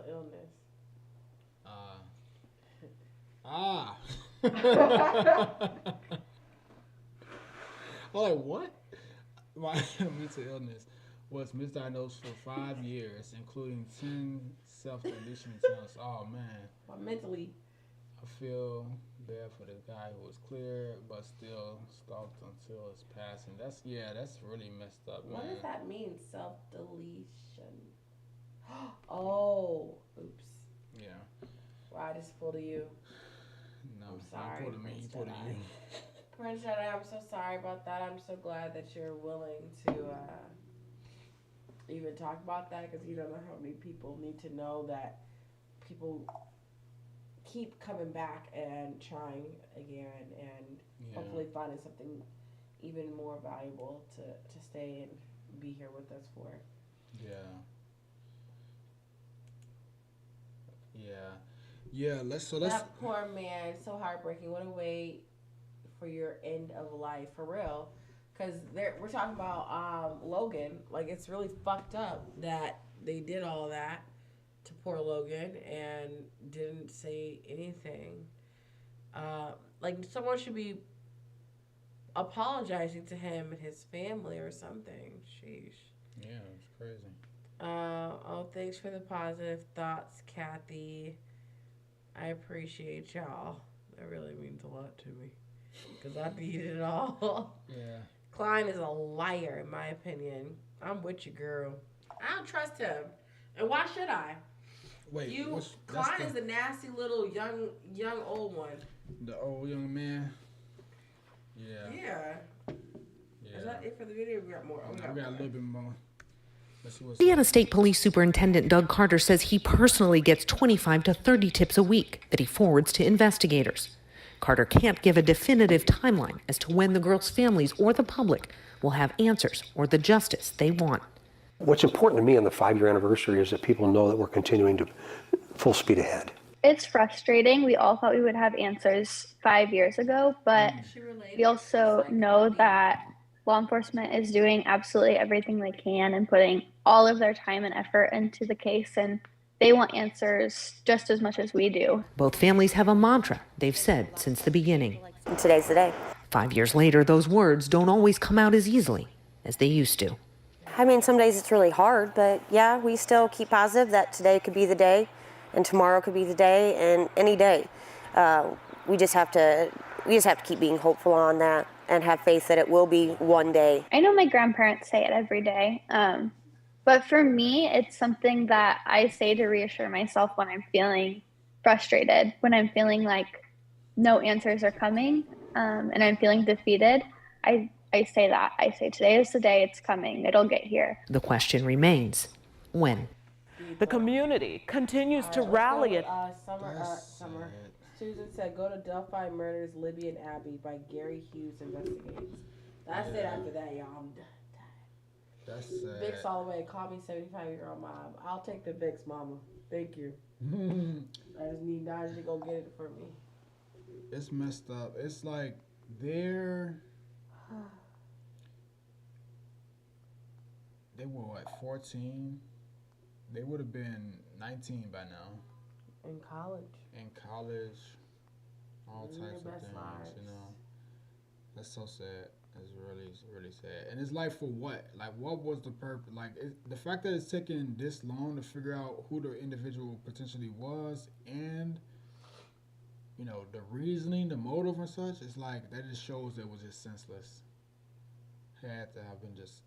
S2: illness.
S1: I'm like, what? My mental illness was misdiagnosed for 5 years, including 10 self-deletion attempts. Oh, man.
S2: Mentally.
S1: I feel bad for the guy who was clear, but still stalked until his passing. That's really messed up, man.
S2: What does that mean, self-deletion? Oh, oops.
S1: Yeah.
S2: Wow, I just pulled a you.
S1: No,
S2: I'm sorry.
S1: He pulled a you.
S2: Prince Jedi, I'm so sorry about that. I'm so glad that you're willing to even talk about that, because you don't know how many people need to know that people keep coming back and trying again and hopefully finding something even more valuable to stay and be here with us for. That poor man, so heartbreaking. What a way for your end of life, for real. Because we're talking about Logan. Like, it's really fucked up that they did all that to poor Logan and didn't say anything. Like, someone should be apologizing to him and his family or something. Sheesh.
S1: Yeah, it's crazy.
S2: Thanks for the positive thoughts, Kathy. I appreciate y'all. That really means a lot to me, because I need it all.
S1: Yeah.
S2: Klein is a liar, in my opinion. I'm with you, girl. I don't trust him. And why should I?
S1: Wait,
S2: Klein is the nasty little young old one.
S1: The old young man? Yeah.
S2: Is that it for the video? We got more.
S1: We got a little bit more.
S9: Indiana State Police Superintendent Doug Carter says he personally gets 25 to 30 tips a week that he forwards to investigators. Carter can't give a definitive timeline as to when the girls' families or the public will have answers or the justice they want.
S12: What's important to me on the 5-year anniversary is that people know that we're continuing to full speed ahead.
S13: It's frustrating. We all thought we would have answers 5 years ago, but we also know that law enforcement is doing absolutely everything they can and putting all of their time and effort into the case, and they want answers just as much as we do.
S9: Both families have a mantra they've said since the beginning.
S11: Today's the day.
S9: 5 years later, those words don't always come out as easily as they used to.
S11: I mean, some days it's really hard, but yeah, we still keep positive that today could be the day, and tomorrow could be the day, and any day. We just have to keep being hopeful on that and have faith that it will be one day.
S13: I know my grandparents say it every day, but for me, it's something that I say to reassure myself when I'm feeling frustrated, when I'm feeling like no answers are coming, and I'm feeling defeated. I say that. I say, today is the day, it's coming. It'll get here.
S9: The question remains, when?
S4: The community continues to rally it.
S2: Summer. Susan said, go to Delphi Murders, Libby and Abby by Gary Hughes Investigates. That's it after that, y'all. I'm done.
S1: That's sad.
S2: Vicks all the way. Call me 75-year-old mom. I'll take the Vicks, mama. Thank you. I just need Naja to go get it for me.
S1: It's messed up. It's like they were what, 14? They would have been 19 by now.
S2: In college.
S1: All types of things,
S2: lives.
S1: you know. That's so sad. It's really, really sad. And it's like, for what? Like, what was the purpose? Like, the fact that it's taken this long to figure out who the individual potentially was, and, you know, the reasoning, the motive and such, it's like, that just shows that it was just senseless. Had to have been just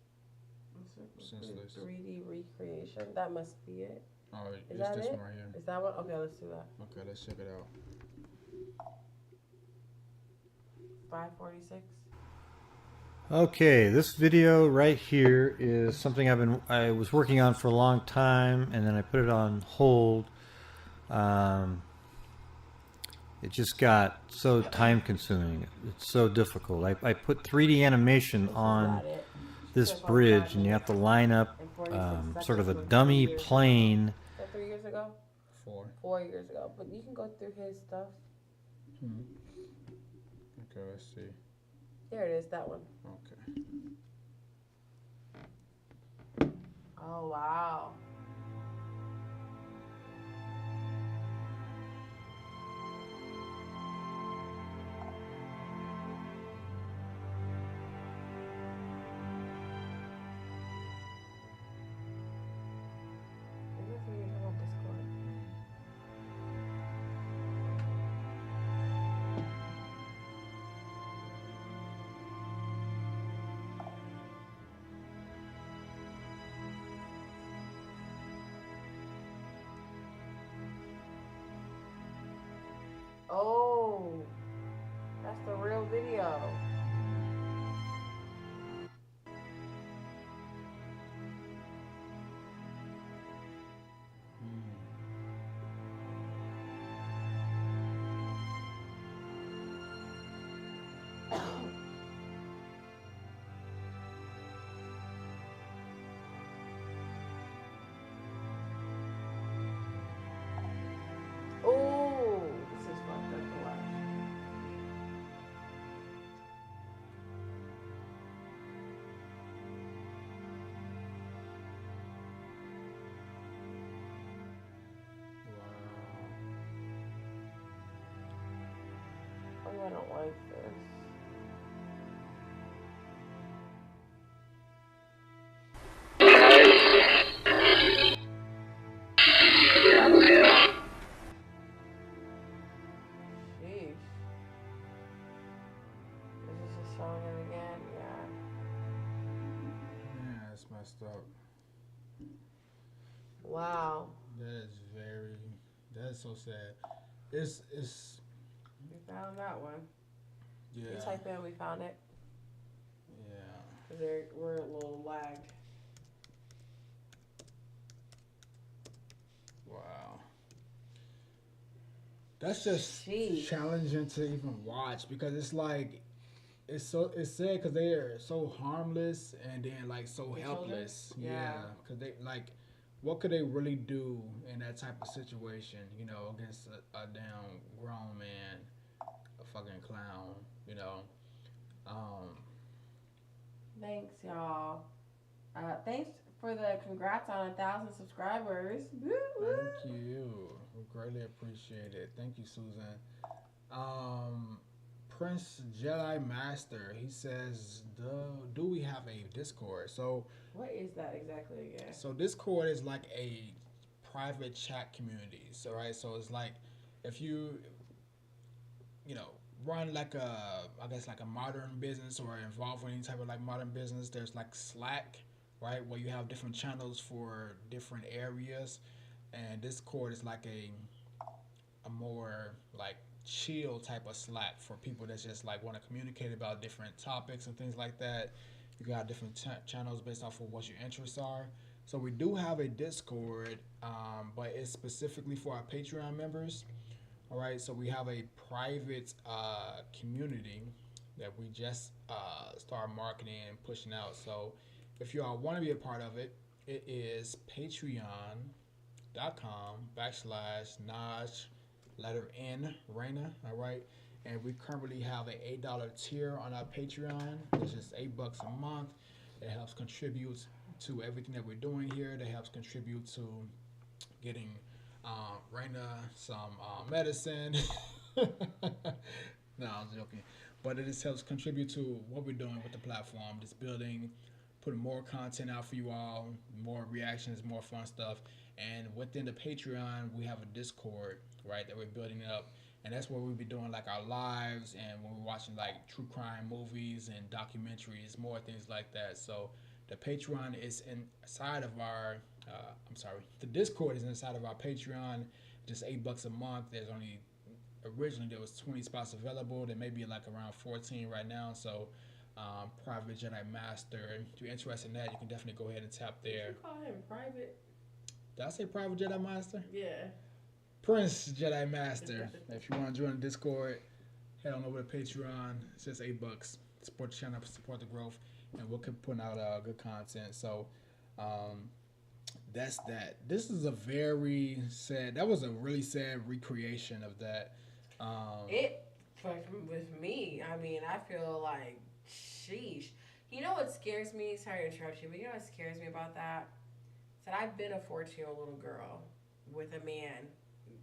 S1: senseless.
S2: 3D recreation. That must be it.
S1: Oh,
S2: is
S1: it's
S2: that
S1: this
S2: it?
S1: one right here.
S2: Is that one? Okay, let's do that.
S1: Okay, let's check it out.
S2: 546.
S14: Okay, this video right here is something I was working on for a long time, and then I put it on hold. It just got so time consuming. It's so difficult. I put 3D animation on this bridge, and you have to line up sort of a dummy plane.
S2: Is that 3 years ago? 4 years ago. But you can go through his stuff.
S1: Okay, let's see.
S2: There it is, that one.
S1: Okay.
S2: Oh, wow. Oh, that's the real video. Oh, this is fucked up to watch. Oh, I don't like this. Sheesh. Is this just showing it again? Yeah.
S1: Yeah, it's messed up.
S2: Wow.
S1: That is so sad. It's
S2: We found that one.
S1: Yeah.
S2: You type in, we found it.
S1: Yeah.
S2: Because we're a little lagged.
S1: Wow. That's just challenging to even watch, because it's like, it's sad because they are so harmless and then like so helpless.
S2: Yeah.
S1: Because they like, what could they really do in that type of situation, you know, against a damn grown man, a fucking clown, you know?
S2: Thanks, y'all. Thanks for the congrats on 1,000 subscribers.
S1: Thank you. We greatly appreciate it. Thank you, Susan. Prince Jedi Master, he says, do we have a Discord? So
S2: what is that exactly again?
S1: So Discord is like a private chat community. So right, so it's like if you know, run like I guess like a modern business or involved in any type of like modern business, there's like Slack, right, where you have different channels for different areas, and Discord is like a more like chill type of Slack for people that just like want to communicate about different topics and things like that. You got different channels based off of what your interests are. So we do have a Discord, but it's specifically for our Patreon members. All right, so we have a private community that we just start marketing and pushing out. So if you all want to be a part of it, it is patreon.com/Naj letter N Raina. All right, and we currently have an $8 tier on our Patreon. It's just $8 a month. It helps contribute to everything that we're doing here. That helps contribute to getting Raina some medicine. No, I'm joking. But it just helps contribute to what we're doing with the platform. Just building, putting more content out for you all, more reactions, more fun stuff. And within the Patreon, we have a Discord, right, that we're building up. And that's where we'll be doing like our lives and when we're watching like true crime movies and documentaries, more things like that. So the Patreon is inside of our, the Discord is inside of our Patreon, just $8 a month. There's only, originally there was 20 spots available. There may be like around 14 right now. So Private Jedi Master, if you're interested in that, you can definitely go ahead and tap there.
S2: Did you call him Private?
S1: Did I say Private Jedi Master?
S2: Yeah.
S1: Prince Jedi Master. If you want to join the Discord, head on over to Patreon. It's just $8. Support the channel, support the growth, and we'll keep putting out good content. So that's that. This is a very sad. That was a really sad recreation of that.
S2: With me, I mean, I feel like, sheesh. You know what scares me? Sorry to interrupt you, but you know what scares me about that? That I've been a 14-year-old little girl with a man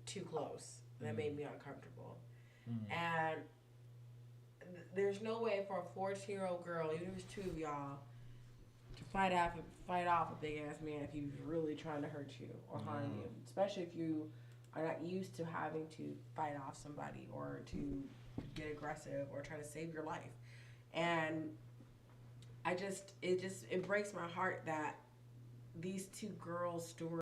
S2: too close. That made me uncomfortable. And there's no way for a 14-year-old girl, even if it's two of y'all, to fight off a big ass man if he's really trying to hurt you or harm you. Especially if you are not used to having to fight off somebody or to get aggressive or try to save your life. And it breaks my heart that these two girls' stories